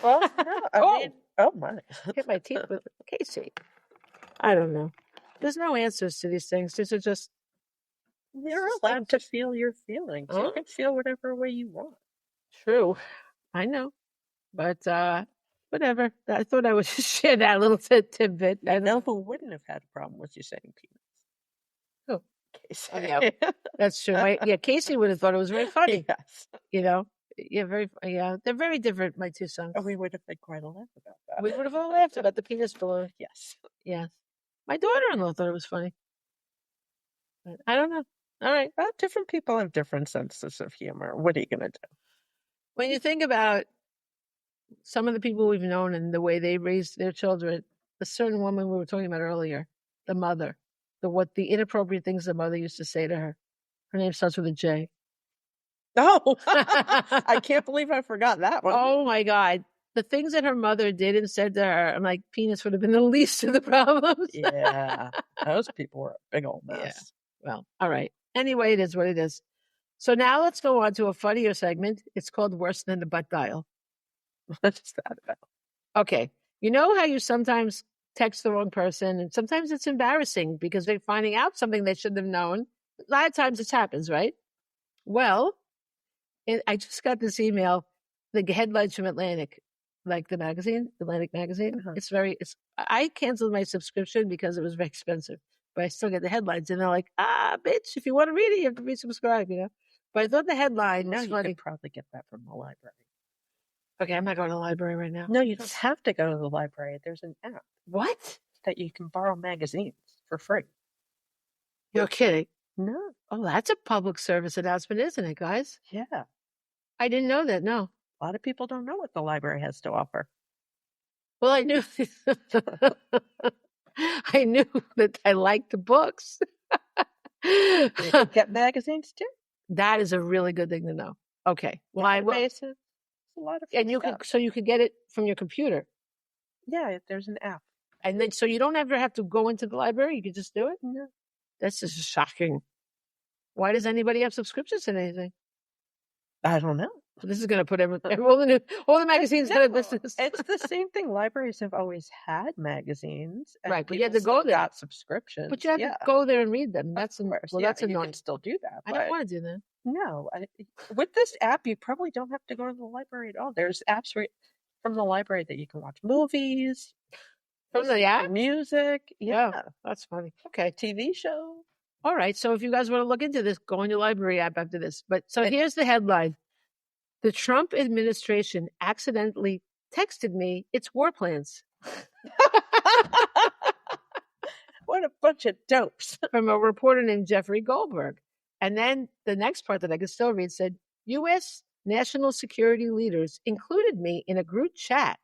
B: Well, no, I mean, oh my!
A: Hit my teeth with Casey. I don't know. There's no answers to these things. These are just.
B: You're allowed to feel your feelings. Huh? You can feel whatever way you want.
A: True. I know. But whatever. I thought I would just share that little tidbit.
B: I know who wouldn't have had a problem with you saying penis.
A: Who?
B: Casey.
A: Oh, yeah. That's true. Casey would have thought it was very funny.
B: Yes.
A: Yeah, they're very different, my two sons.
B: Oh, we would have been quite a laugh about that.
A: We would have all laughed about the penis balloon.
B: Yes.
A: Yes. My daughter-in-law thought it was funny. But I don't know. All right.
B: Well, different people have different senses of humor. What are you going to do?
A: When you think about some of the people we've known and the way they raised their children, a certain woman we were talking about earlier, the mother, the inappropriate things the mother used to say to her. Her name starts with a J.
B: Oh, I can't believe I forgot that one.
A: Oh my God. The things that her mother did and said to her, I'm like, penis would have been the least of the problems.
B: Yeah. Those people were a big old mess.
A: Yeah. Well, all right. Anyway, it is what it is. So now let's go on to a funnier segment. It's called Worse Than the Butt Dial.
B: What is that about?
A: Okay. You know how you sometimes text the wrong person and sometimes it's embarrassing because they're finding out something they shouldn't have known. A lot of times this happens, right? Well, I just got this email, the headlines from Atlantic, like the magazine, Atlantic magazine. Uh-huh. I canceled my subscription because it was very expensive. But I still get the headlines, and they're like, bitch, if you want to read it, you have to resubscribe, But I thought the headline was funny.
B: You could probably get that from the library.
A: Okay, I'm not going to the library right now.
B: No, you don't have to go to the library. There's an app.
A: What?
B: That you can borrow magazines for free.
A: You're kidding?
B: No.
A: Oh, that's a public service announcement, isn't it, guys?
B: Yeah.
A: I didn't know that, no.
B: A lot of people don't know what the library has to offer.
A: Well, I knew... I knew that I liked the books.
B: You can get magazines too.
A: That is a really good thing to know. Okay. Well, a lot of and you stuff. You can get it from your computer.
B: Yeah, there's an app.
A: And then so you don't ever have to go into the library, you can just do it?
B: No.
A: That's just shocking. Why does anybody have subscriptions to anything?
B: I don't know.
A: This is going to put all the magazines out of business.
B: It's the same thing. Libraries have always had magazines.
A: Right, but you had to go there.
B: Got subscriptions.
A: But you had to go there and read them. That's annoying.
B: You can still do that.
A: I don't want to do that.
B: No. With this app, you probably don't have to go to the library at all. There's apps from the library that you can watch movies.
A: From the app?
B: Music. Yeah.
A: That's funny. Okay.
B: TV show.
A: All right. So if you guys want to look into this, go on your library app after this. But so here's the headline. The Trump administration accidentally texted me its war plans.
B: What a bunch of dopes.
A: From a reporter named Jeffrey Goldberg. And then the next part that I could still read said, U.S. national security leaders included me in a group chat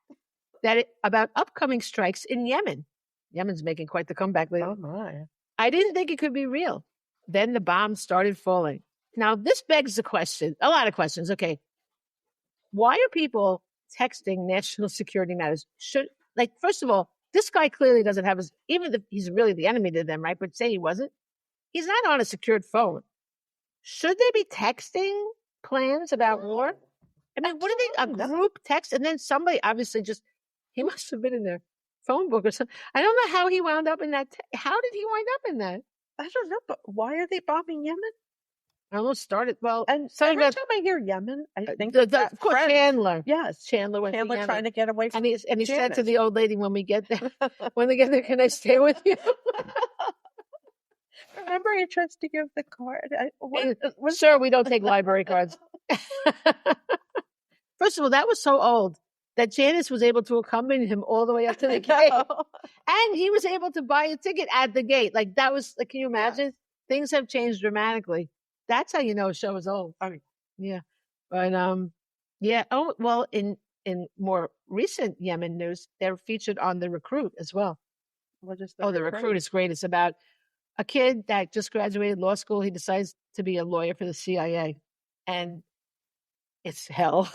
A: about upcoming strikes in Yemen. Yemen's making quite the comeback lately.
B: Oh, my.
A: I didn't think it could be real. Then the bombs started falling. Now, this begs the question, a lot of questions. Okay, why are people texting national security matters? First of all, this guy clearly doesn't have even if he's really the enemy to them, right? But say he wasn't. He's not on a secured phone. Should they be texting plans about war? I mean, what are they, a group text? And then somebody obviously he must have been in their phone book or something. I don't know how he wound up in that. How did he wind up in that?
B: I don't know, but why are they bombing Yemen?
A: I almost started. Well,
B: and every time I hear Yemen, I think
A: of course, Chandler.
B: Yes,
A: Chandler went
B: Chandler trying to get away from.
A: And he said to the old lady when they get there, can I stay with you?
B: Remember, he tries to give the card.
A: Sir, we don't take library cards. First of all, that was so old that Janice was able to accompany him all the way up to the gate, and he was able to buy a ticket at the gate. Like that was like, can you imagine? Yeah. Things have changed dramatically. That's how you know a show is old.
B: I mean,
A: yeah, but yeah. Oh well, in more recent Yemen news, they're featured on The Recruit as well.
B: What is
A: The Recruit is great. It's about a kid that just graduated law school. He decides to be a lawyer for the CIA, and it's hell.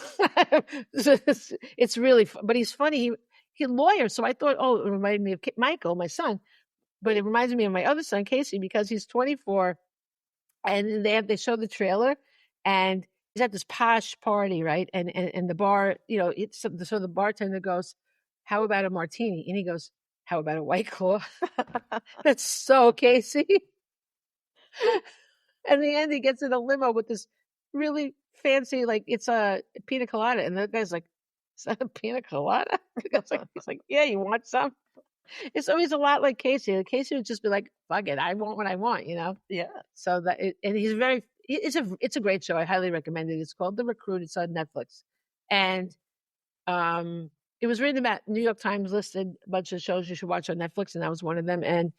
A: It's really, but he's funny. He's a lawyer, so I thought, it reminded me of Michael, my son, but it reminds me of my other son, Casey, because he's 24, and they show the trailer, and he's at this posh party, right? And the bar, so the bartender goes, "How about a martini?" And he goes, "How about a White Claw?" That's so Casey. And in the end, he gets in a limo with this really fancy, like it's a pina colada, and the guy's like, "Is that a pina colada?" He's like, "Yeah, you want some?" It's always a lot like Casey. Casey would just be like, "Fuck it, I want what I want,"
B: Yeah.
A: So and he's it's a great show. I highly recommend it. It's called The Recruit. It's on Netflix, and it was written about. New York Times listed a bunch of shows you should watch on Netflix, and that was one of them. And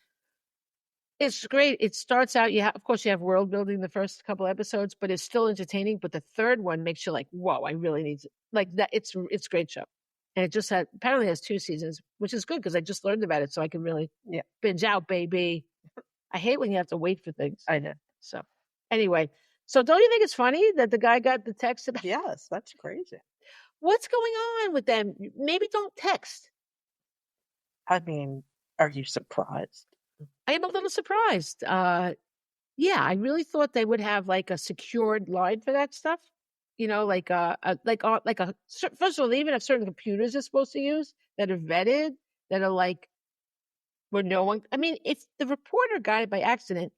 A: it's great. It starts out, of course, you have world building the first couple episodes, but it's still entertaining. But the third one makes you like, whoa, I really need to, like that. It's a great show. And it just apparently has 2 seasons, which is good because I just learned about it. So I can really binge out, baby. I hate when you have to wait for things.
B: I know.
A: So anyway, so don't you think it's funny that the guy got the text about?
B: Yes, that's crazy.
A: What's going on with them? Maybe don't text.
B: I mean, are you surprised?
A: I am a little surprised. Yeah, I really thought they would have like a secured line for that stuff. First of all, they even have certain computers they're supposed to use that are vetted, that are like where no one. I mean, if the reporter got it by accident,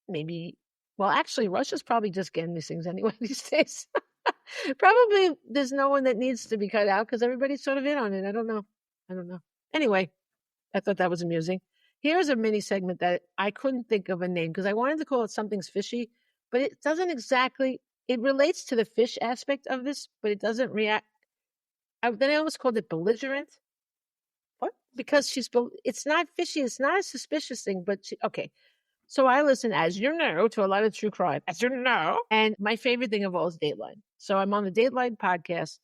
A: maybe. Well, actually, Russia's probably just getting these things anyway these days. Probably there's no one that needs to be cut out because everybody's sort of in on it. I don't know. Anyway, I thought that was amusing. Here's a mini segment that I couldn't think of a name because I wanted to call it Something's Fishy, but it doesn't exactly, it relates to the fish aspect of this, but it doesn't react. Then I almost called it belligerent.
B: What?
A: Because it's not fishy. It's not a suspicious thing, but okay. So I listen, as you know, to a lot of true crime, as you know, and my favorite thing of all is Dateline. So I'm on the Dateline podcast.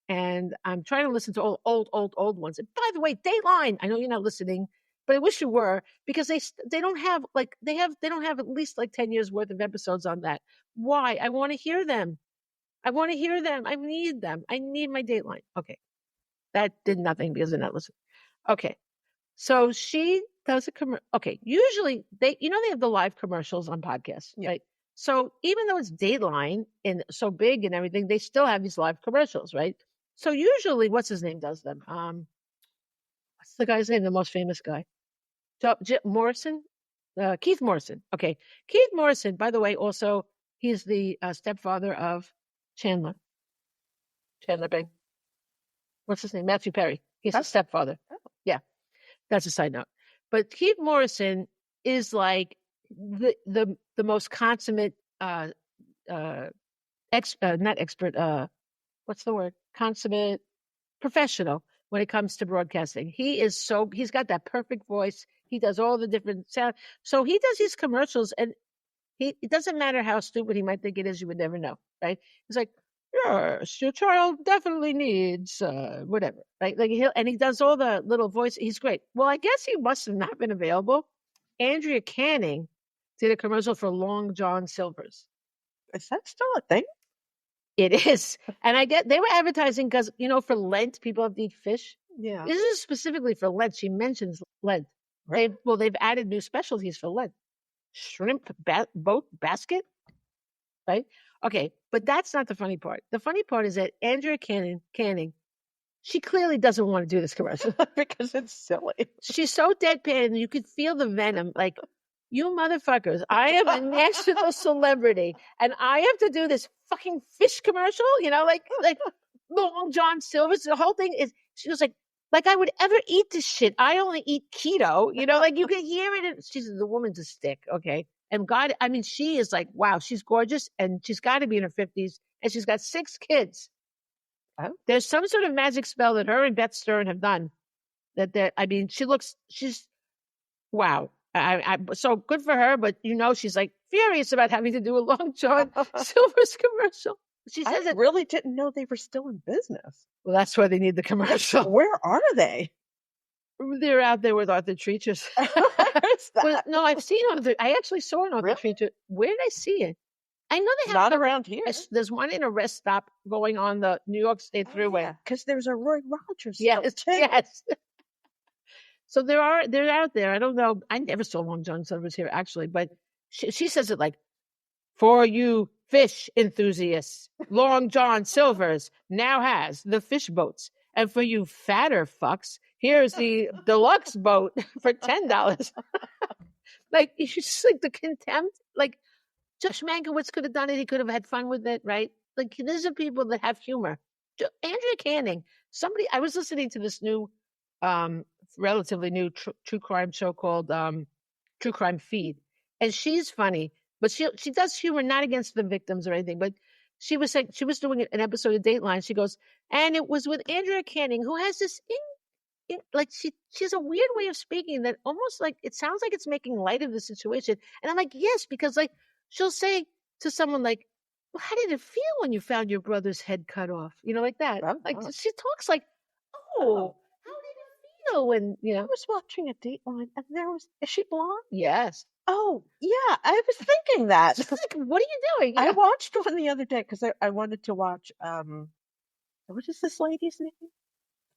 A: And I'm trying to listen to all old ones. And by the way, Dateline, I know you're not listening, but I wish you were, because they don't have at least like 10 years worth of episodes on that. Why? I want to hear them. I need them. I need my Dateline. Okay. That did nothing because they're not listening. Okay. So she does a commercial. Okay. Usually they have the live commercials on podcasts, right? So even though it's Dateline and so big and everything, they still have these live commercials, right? So usually, what's his name does them? What's the guy's name? The most famous guy, Morrison, Keith Morrison. Okay, Keith Morrison. By the way, also he's the stepfather of Chandler Bing. What's his name? Matthew Perry. He's a stepfather. Oh. Yeah, that's a side note. But Keith Morrison is like the most consummate not expert, what's the word? Consummate professional when it comes to broadcasting. He's got that perfect voice. He does all the different sound. So he does these commercials, and it doesn't matter how stupid he might think it is, you would never know, right? He's like, yes, your child definitely needs whatever, right? Like he does all the little voice. He's great. Well, I guess he must have not been available. Andrea Canning did a commercial for Long John Silver's.
B: Is that still a thing?
A: It is. And they were advertising because, for Lent, people have to eat fish.
B: Yeah.
A: This is specifically for Lent. She mentions Lent. Right. They've added new specialties for Lent. Shrimp boat basket. Right. Okay. But that's not the funny part. The funny part is that Andrea Canning, she clearly doesn't want to do this commercial
B: because it's silly.
A: She's so deadpan. You could feel the venom. Like, you motherfuckers, I am a national celebrity and I have to do this fucking fish commercial, like Long John Silver's. The whole thing is, she was like I would ever eat this shit. I only eat keto, like you can hear it. She's the woman's a stick. Okay. And God, I mean, she is like, wow, she's gorgeous and she's got to be in her 50s and she's got 6 kids.
B: Oh.
A: There's some sort of magic spell that her and Beth Stern have done she's wow. So good for her, but she's like furious about having to do a Long John Silver's commercial. She says
B: I really didn't know they were still in business.
A: Well, that's why they need the commercial.
B: Where are they?
A: They're out there with Arthur Treacher's. Well, no, I've seen Arthur. I actually saw an Arthur Treacher. Where did I see it? I know they have
B: not around here.
A: There's one in a rest stop going on the New York State Thruway.
B: Because there's a Roy Rogers.
A: Yes. So they're out there. I don't know. I never saw Long John Silver's here actually, but she says it like, for you fish enthusiasts, Long John Silver's now has the fish boats. And for you fatter fucks, here's the deluxe boat for $10. Like, it's just like the contempt. Like, Josh Mankiewicz could have done it. He could have had fun with it, right? Like, these are people that have humor. Andrea Canning, I was listening to this new, relatively new true crime show called True Crime Feed. And she's funny, but she does humor not against the victims or anything, but she was doing an episode of Dateline. She goes, and it was with Andrea Canning, who has this like she has a weird way of speaking that almost like it sounds like it's making light of the situation. And I'm like, yes, because like she'll say to someone like, well, how did it feel when you found your brother's head cut off? Like that. Like she talks like, how did it feel when I
B: was watching a Dateline and is she blonde?
A: Yes.
B: Oh, yeah, I was thinking that.
A: Like, what are you doing?
B: I watched one the other day because I wanted to watch, what is this lady's name?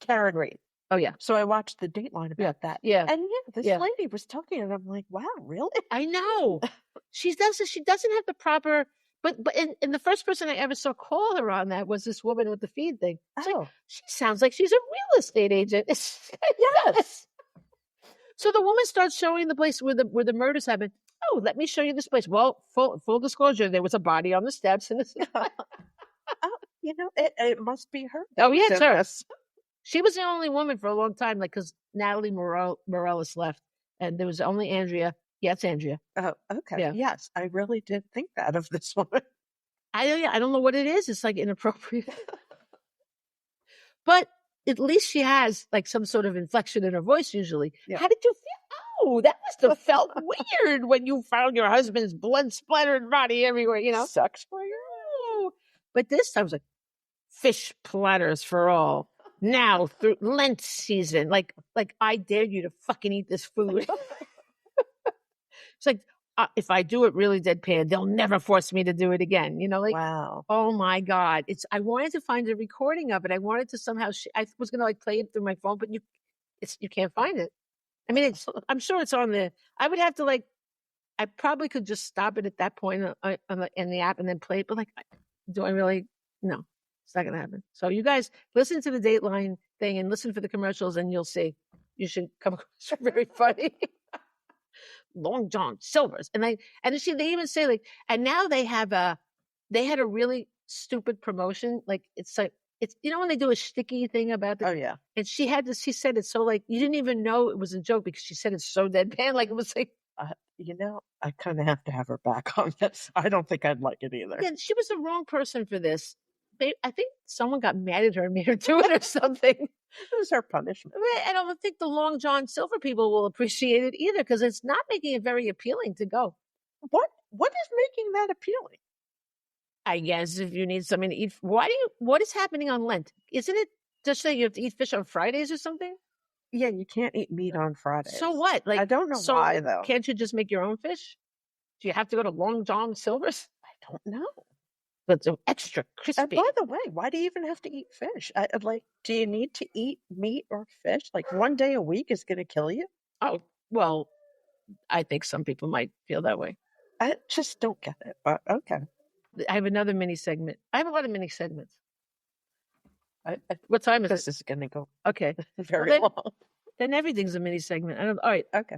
B: Karen Reed.
A: Oh, yeah.
B: So I watched the Dateline about that.
A: Yeah.
B: And this lady was talking and I'm like, wow, really?
A: I know. She doesn't have the proper, but in the first person I ever saw call her on that was this woman with the feed thing. Like, she sounds like she's a real estate agent. Yes. So the woman starts showing the place where the murders happened. Oh, let me show you this place. Well, full disclosure, there was a body on the steps. And this.
B: It must be her.
A: Oh, yeah, it's her. She was the only woman for a long time, like, because Natalie Morales left, and there was only Andrea. Yeah, it's Andrea.
B: Oh, okay.
A: Yeah.
B: Yes, I really did think that of this woman.
A: I don't know what it is. It's like inappropriate. But at least she has like some sort of inflection in her voice usually. Yeah. How did you feel? Oh, that must have felt weird when you found your husband's blood-splattered body everywhere,
B: Sucks for you.
A: But this time I was like, fish platters for all. Now through Lent season, like I dare you to fucking eat this food. It's like, if I do it really deadpan, they'll never force me to do it again.
B: Wow.
A: Oh my God. I wanted to find a recording of it. I wanted to somehow, I was going to like play it through my phone, but you can't find it. I mean, I'm sure it's on there. I would have to I probably could just stop it at that point in the app and then play it. But do I really? No, it's not going to happen. So you guys listen to the Dateline thing and listen for the commercials and you'll see. You should come across very funny. Long John Silver's. And they even say and now they had a really stupid promotion. It's when they do a sticky thing about
B: oh yeah.
A: And she said it so you didn't even know it was a joke because she said it's so deadpan. It was like,
B: I kind of have to have her back on this. I don't think I'd like it either.
A: Again, she was the wrong person for this. I think someone got mad at her and made her do it or something.
B: It was her punishment.
A: I don't think the Long John Silver people will appreciate it either, because it's not making it very appealing to go.
B: What is making that appealing?
A: I guess if you need something to eat. What is happening on Lent? Isn't it just that you have to eat fish on Fridays or something?
B: Yeah, you can't eat meat on Fridays.
A: So what? Like,
B: I don't know why, though.
A: Can't you just make your own fish? Do you have to go to Long John Silver's?
B: I don't know.
A: But it's extra crispy.
B: By the way, why do you even have to eat fish? Do you need to eat meat or fish? Like, one day a week is going to kill you?
A: Oh, well, I think some people might feel that way.
B: I just don't get it, but okay.
A: I have another mini segment. I have a lot of mini segments. What time is
B: this? This is going to go
A: very
B: long.
A: Then everything's a mini segment. All right.
B: Okay.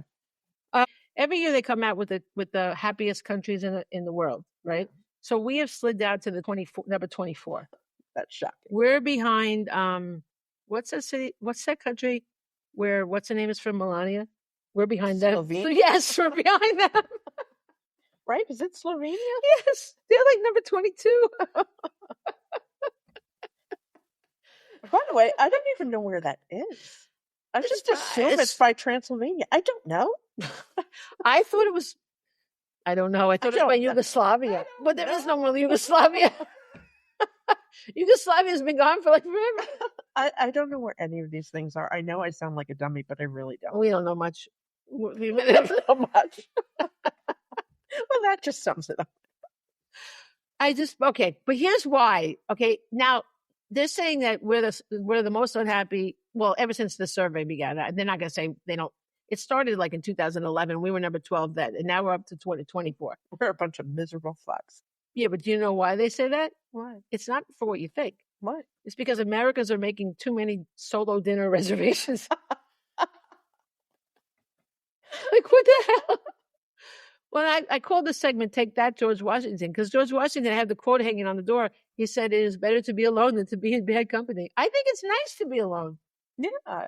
A: Every year they come out with the happiest countries in the world, right? So we have slid down to the number 24.
B: That's shocking.
A: We're behind. What's that city? What's that country? What's the name is from Melania? We're behind them.
B: Slovenia?
A: Yes, we're behind them.
B: Right? Is it Slovenia?
A: Yes, they're like number 22.
B: By the way, I don't even know where that is. I just assume it's by Transylvania. I don't know.
A: I thought it was. I don't know. I thought it was by Yugoslavia, but there is no more Yugoslavia. Yugoslavia has been gone for like forever.
B: I don't know where any of these things are. I know I sound like a dummy, but I really don't.
A: We don't know much.
B: We don't know much. Well, that just sums it up.
A: Okay, but here's why. Okay, now they're saying that we're the most unhappy. Well, ever since the survey began, they're not going to say they don't. It started like in 2011. We were number 12 then, and now we're up to 2024.
B: We're a bunch of miserable fucks.
A: Yeah, but do you know why they say that?
B: Why?
A: It's not for what you think.
B: Why?
A: It's because Americans are making too many solo dinner reservations. Like, what the hell? Well, I called the segment "Take That, George Washington," because George Washington had the quote hanging on the door. He said, "It is better to be alone than to be in bad company." I think it's nice to be alone.
B: Yeah,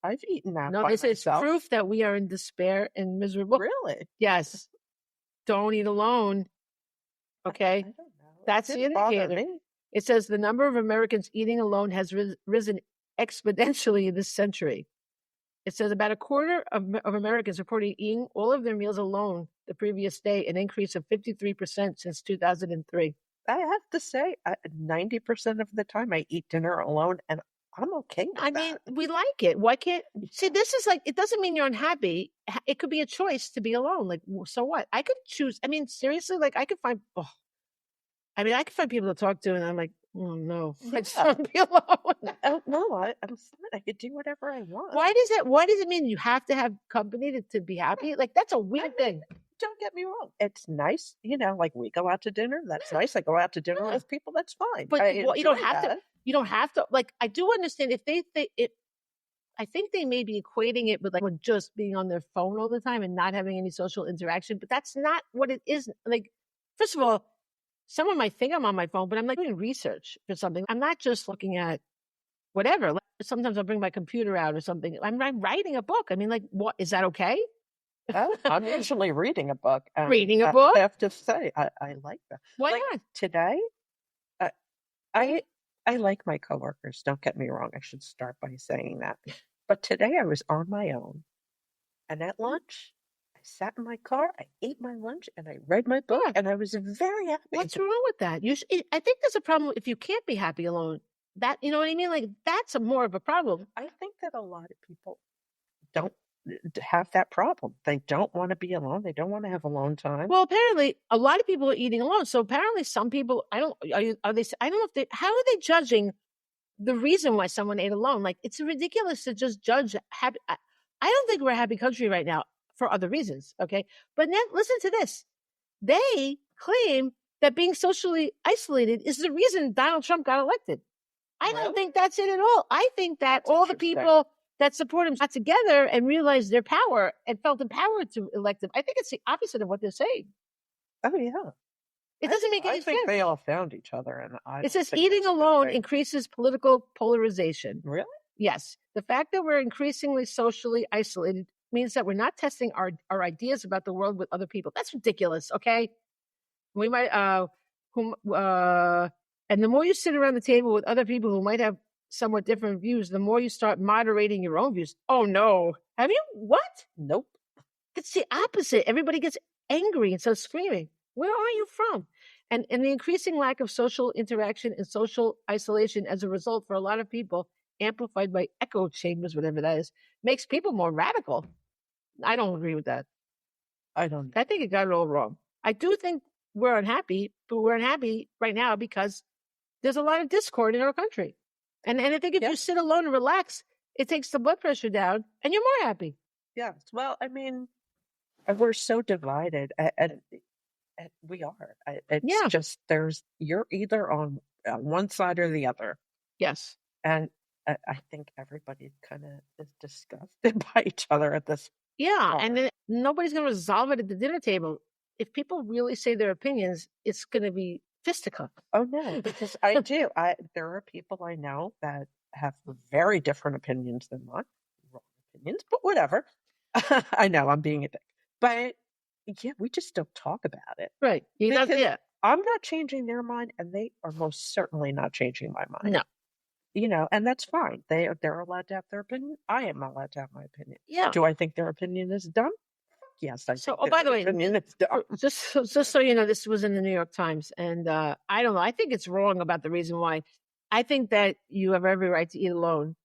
B: I've eaten that.
A: No, it's proof that we are in despair and miserable.
B: Really?
A: Yes. Don't eat alone. Okay.
B: I don't know.
A: That's the indicator. It says the number of Americans eating alone has risen exponentially this century. It says about a quarter of Americans reported eating all of their meals alone the previous day, an increase of 53% since 2003.
B: I have to say, 90% of the time I eat dinner alone, and I'm okay with that.
A: Mean, we like it. Why can't... See, this is like, it doesn't mean you're unhappy. It could be a choice to be alone. Like, so what? I could choose. I mean, seriously, like, I could find people to talk to, and I'm like, oh, no. I just want to be alone.
B: No, I'm fine. I could do whatever I want.
A: Why does it mean you have to have company to be happy? Like, that's a weird thing.
B: Don't get me wrong. It's nice, like we go out to dinner. That's nice. I go out to dinner with people. That's fine.
A: But you don't have to. You don't have to. Like, I do understand if I think they may be equating it with like just being on their phone all the time and not having any social interaction. But that's not what it is. Like, first of all, someone might think I'm on my phone, but I'm like doing research for something. I'm not just looking at whatever. Like, sometimes I'll bring my computer out or something. I'm writing a book. I mean, like, what is that okay?
B: Well, I'm usually reading a book.
A: Reading a book?
B: I have to say, I like that.
A: Why not?
B: Today, I like my coworkers. Don't get me wrong. I should start by saying that. But today I was on my own. And at lunch, I sat in my car, I ate my lunch, and I read my book, and I was very happy.
A: What's wrong with that? I think there's a problem if you can't be happy alone. That, you know what I mean? Like, that's more of a problem.
B: I think that a lot of people don't have that problem. They don't want to be alone. They don't want to have alone time.
A: Well, apparently a lot of people are eating alone. So apparently some people, I don't know if how are they judging the reason why someone ate alone? Like, it's ridiculous to just judge happy. I don't think we're a happy country right now for other reasons. Okay. But then listen to this. They claim that being socially isolated is the reason Donald Trump got elected. I don't think that's it at all. I think that all the people that support him got together and realized their power and felt empowered to elect him. I think it's the opposite of what they're saying.
B: Oh, yeah.
A: It doesn't make any sense.
B: I think they all found each other. And
A: it says eating alone increases political polarization.
B: Really?
A: Yes. The fact that we're increasingly socially isolated means that we're not testing our ideas about the world with other people. That's ridiculous. Okay. We might, and the more you sit around the table with other people who might have somewhat different views, the more you start moderating your own views. Oh no. Have you? What?
B: Nope.
A: It's the opposite. Everybody gets angry and starts screaming. Where are you from? And the increasing lack of social interaction and social isolation as a result for a lot of people, amplified by echo chambers, whatever that is, makes people more radical. I don't agree with that.
B: I don't.
A: I think it got it all wrong. I do think we're unhappy, but we're unhappy right now because there's a lot of discord in our country. And I think if you sit alone and relax, it takes the blood pressure down and you're more happy.
B: Yes. Well, I mean, we're so divided, and we are. It's just you're either on one side or the other.
A: Yes.
B: And I think everybody kind of is disgusted by each other at this.
A: Yeah, and then nobody's going to resolve it at the dinner table. If people really say their opinions, it's going to be fisticuffs.
B: Oh no, because there are people I know that have very different opinions than mine. Wrong opinions, but whatever. I know I'm being a dick, but yeah, we just don't talk about it.
A: Right.
B: I'm not changing their mind, and they are most certainly not changing my mind.
A: No.
B: You know, and that's fine. They're allowed to have their opinion. I am allowed to have my opinion.
A: Yeah.
B: Do I think their opinion is dumb? Yes.
A: By the way, just so you know, this was in the New York Times, and I don't know. I think it's wrong about the reason why. I think that you have every right to eat alone,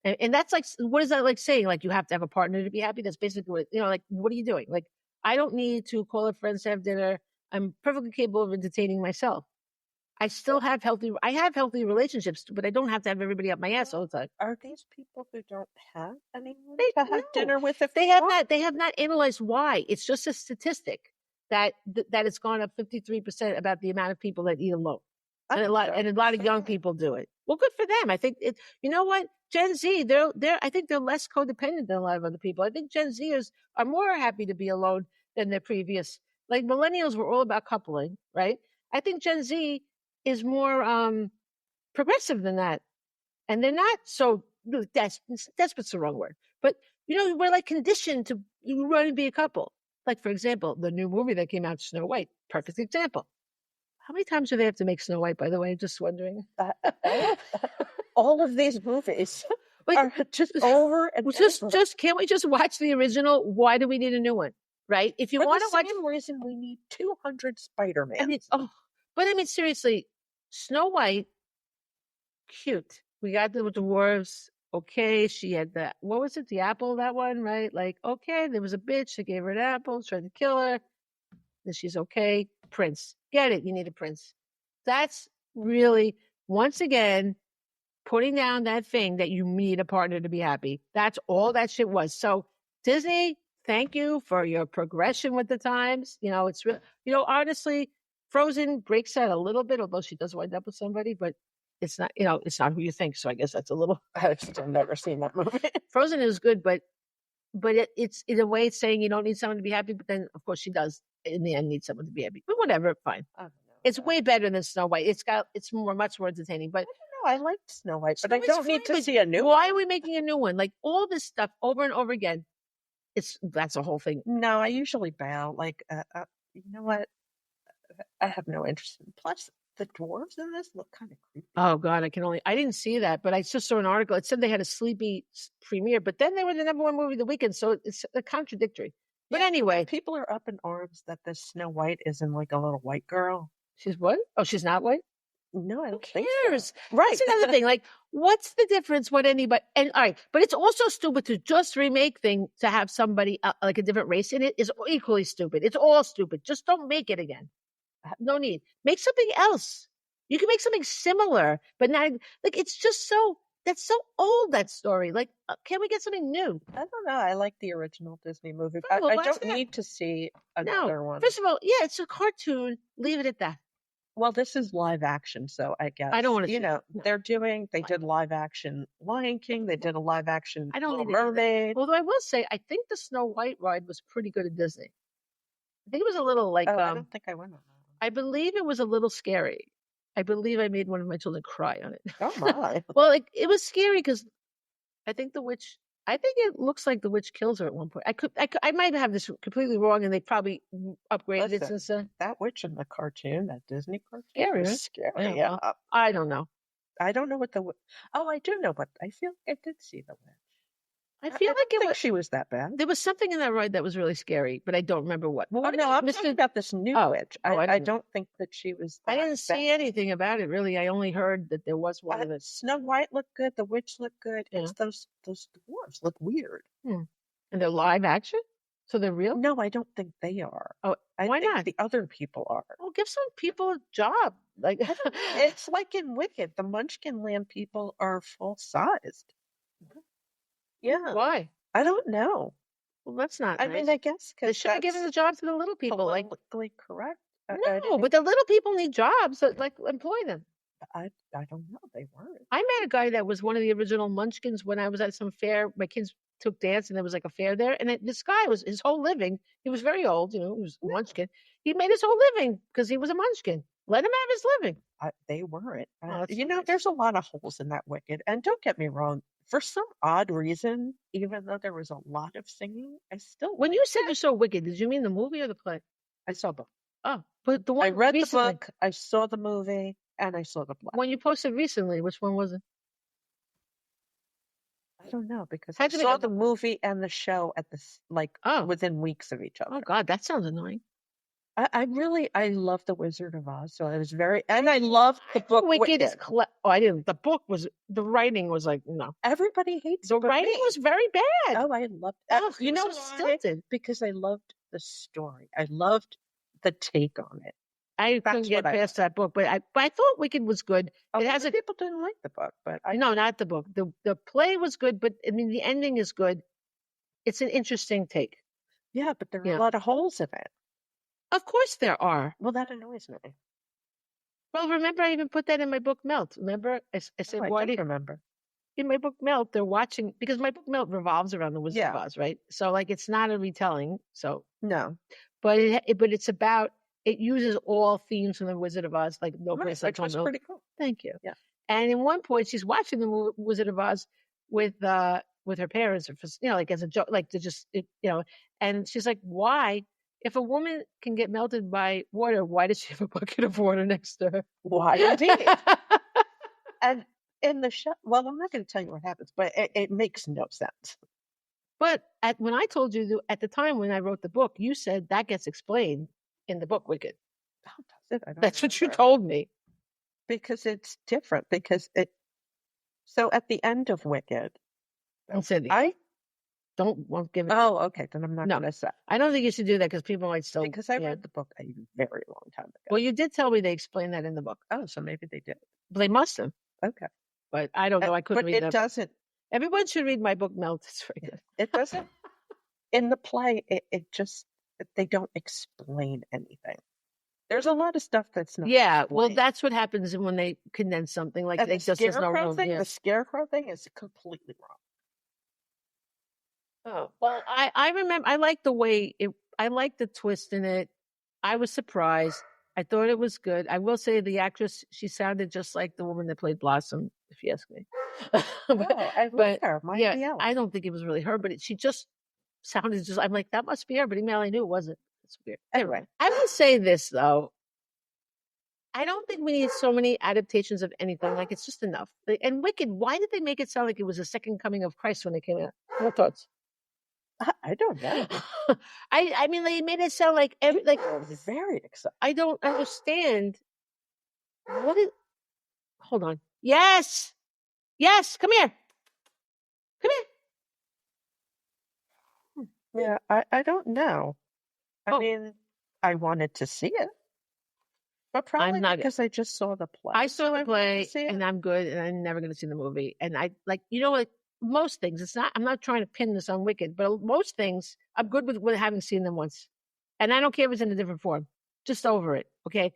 A: and that's like, what is that like saying? Like you have to have a partner to be happy. That's basically what, like, what are you doing? Like, I don't need to call up friends to have dinner. I'm perfectly capable of entertaining myself. I still have healthy relationships, but I don't have to have everybody up my ass all the time.
B: Are these people who don't have anyone to have dinner with? If
A: they have not analyzed why. It's just a statistic that it's gone up 53% about the amount of people that eat alone, and a lot of young people do it. Well, good for them. I think you know what, Gen Z, I think they're less codependent than a lot of other people. I think Gen Zers are more happy to be alone than their previous. Like millennials were all about coupling, right? I think Gen Z is more progressive than that, and they're not so desperate's the wrong word, but we're like conditioned to run and be a couple. Like, for example, the new movie that came out, Snow White, perfect example. How many times do they have to make Snow White, by the way? Just wondering.
B: All of these movies are just over and
A: just can't we just watch the original? Why do we need a new one? Right? If you want to watch,
B: same reason we need 200 Spider-Man.
A: But I mean, seriously, Snow White, cute. We got the dwarves. Okay, she had what was it? The apple, that one, right? Like, okay, there was a bitch that gave her an apple, tried to kill her. Then she's okay. Prince. Get it. You need a prince. That's really, once again, putting down that thing that you need a partner to be happy. That's all that shit was. So Disney, thank you for your progression with the times. It's real. Honestly, Frozen breaks that a little bit, although she does wind up with somebody, but it's not, it's not who you think. So I guess that's a little.
B: I've still never seen that movie.
A: Frozen is good, but it's in a way it's saying you don't need someone to be happy, but then of course she does in the end need someone to be happy. But whatever, fine. It's way better than Snow White. It's much more entertaining. But
B: I liked Snow White, but I don't need to see a new one.
A: Why are we making a new one? Like all this stuff over and over again. That's a whole thing.
B: No, I usually bail. Like, you know what? I have no interest in. Plus, the dwarves in this look kind of creepy.
A: Oh God, I didn't see that, but I just saw an article. It said they had a sleepy premiere, but then they were the #1 movie of the weekend, so it's contradictory. But anyway,
B: people are up in arms that this Snow White isn't like a little white girl.
A: She's what? Oh, she's not white?
B: No, I don't think so.
A: Right. That's another thing. Like, what's the difference? What anybody? And all right, but it's also stupid to just remake thing to have somebody like a different race in it is equally stupid. It's all stupid. Just don't make it again. No need. Make something else. You can make something similar, but not like it's just that's so old, that story. Like, can we get something new?
B: I don't know. I like the original Disney movie. I don't need to see another one.
A: First of all, yeah, it's a cartoon. Leave it at that.
B: Well, this is live action, so I guess
A: I don't want to.
B: They did live action Lion King. They did a live action Little Mermaid.
A: Although I will say, I think the Snow White ride was pretty good at Disney. I think it was a little like.
B: I don't think I went on that.
A: I believe it was a little scary. I believe I made one of my children cry on it.
B: Oh my!
A: Well, it was scary because I think the witch. I think it looks like the witch kills her at one point. I might have this completely wrong, and they probably upgraded it since then.
B: That witch in the cartoon, that Disney cartoon,
A: Scary,
B: was
A: right?
B: scary.
A: Yeah, well, I don't know.
B: I don't know what the. Oh, I do know, but I feel like I did see the witch.
A: I feel
B: I
A: like
B: don't think she was that bad.
A: there was something in that ride that was really scary, but I don't remember what.
B: Oh no, I'm talking about this new witch. I don't think that she was that
A: I didn't see
B: bad.
A: anything about it really. I only heard that there was one of it.
B: Snow White looked good. The witch looked good. Yeah. It's those dwarves look weird.
A: And they're live action, so they're real.
B: No, I don't think they are.
A: Oh, why not?
B: The other people are.
A: Well, give some people a job. Like
B: it's like in Wicked, the Munchkin Land people are full sized. Yeah.
A: Why?
B: I don't know.
A: Well, that's not.
B: I
A: nice.
B: mean, I guess
A: they should have given the job to the little people.
B: Politically correct.
A: No, but the little people need jobs. So, like, employ them.
B: I don't know. They weren't.
A: I met a guy that was one of the original Munchkins when I was at some fair. My kids took dance, and there was like a fair there. And this guy was his whole living. He was very old, he was a Munchkin. He made his whole living because he was a Munchkin. Let him have his living.
B: They weren't.
A: Nice.
B: There's a lot of holes in that Wicked. And don't get me wrong. For some odd reason, even though there was a lot of singing, I still.
A: When you said you saw Wicked, did you mean the movie or the play?
B: I saw both.
A: Oh, but the one
B: I read
A: recently,
B: the book, I saw the movie, and I saw the play.
A: When you posted recently, which one was it?
B: I don't know, because I saw the movie and the show at within weeks of each other.
A: Oh God, that sounds annoying.
B: I love The Wizard of Oz, so I was and I loved the book.
A: Wicked is I didn't. The book the writing was like, no.
B: Everybody hates
A: the writing was very bad.
B: Oh, I loved
A: it. Stilted.
B: Because I loved the story. I loved the take on it.
A: I couldn't get past that book, but I thought Wicked was good.
B: People didn't like the book, but
A: no, not the book. The play was good, but I mean the ending is good. It's an interesting take.
B: Yeah, but there are a lot of holes in it.
A: Of course there are.
B: Well, that annoys me.
A: Well, remember I even put that in my book Melt. Remember I said,
B: "Why do you remember?"
A: In my book Melt, they're watching because my book Melt revolves around the Wizard of Oz, right? So like it's not a retelling. So
B: no,
A: but it's about. It uses all themes from the Wizard of Oz, like No Place Like Home.
B: Pretty cool.
A: Thank you.
B: Yeah.
A: And in one point, she's watching the Wizard of Oz with her parents, like as a joke, like to just, and she's like, "Why? If a woman can get melted by water, why does she have a bucket of water next to her?"
B: Why, indeed. And in the show, well, I'm not going to tell you what happens, but it makes no sense.
A: But when I told you at the time when I wrote the book, you said that gets explained in the book Wicked.
B: How does it?
A: That's what you told me.
B: Because it's different. So at the end of Wicked,
A: don't say won't give it.
B: Oh, okay. Then I'm not going to say.
A: I don't think you should do that because people might still.
B: Because I read the book a very long time ago.
A: Well, you did tell me they explained that in the book.
B: Oh, so maybe they did.
A: They must have.
B: Okay.
A: But I don't know. I couldn't read that.
B: But it doesn't.
A: Everyone should read my book Melt. It's very good.
B: It doesn't. In the play, it just, they don't explain anything. There's a lot of stuff that's not.
A: Yeah, well, that's what happens when they condense something like they just there's no room.
B: The scarecrow thing is completely wrong.
A: Oh well, I remember. I like the way it. I like the twist in it. I was surprised. I thought it was good. I will say the actress, she sounded just like the woman that played Blossom, if you ask me.
B: I like her.
A: I don't think it was really her, but she just sounded just. I'm like, that must be her, but email I knew it wasn't. It's weird. Anyway, I will say this though. I don't think we need so many adaptations of anything. Like it's just enough. And Wicked, why did they make it sound like it was a second coming of Christ when it came out? What thoughts?
B: I don't know.
A: I mean, they made it sound like
B: I was very excited.
A: I don't understand. Hold on. Yes, come here.
B: Yeah, I don't know. I mean, I wanted to see it. But probably because I just saw the play.
A: I saw the play and I'm good and I'm never going to see the movie. And I most things, I'm not trying to pin this on Wicked, but most things I'm good with having seen them once. And I don't care if it's in a different form, just over it. Okay.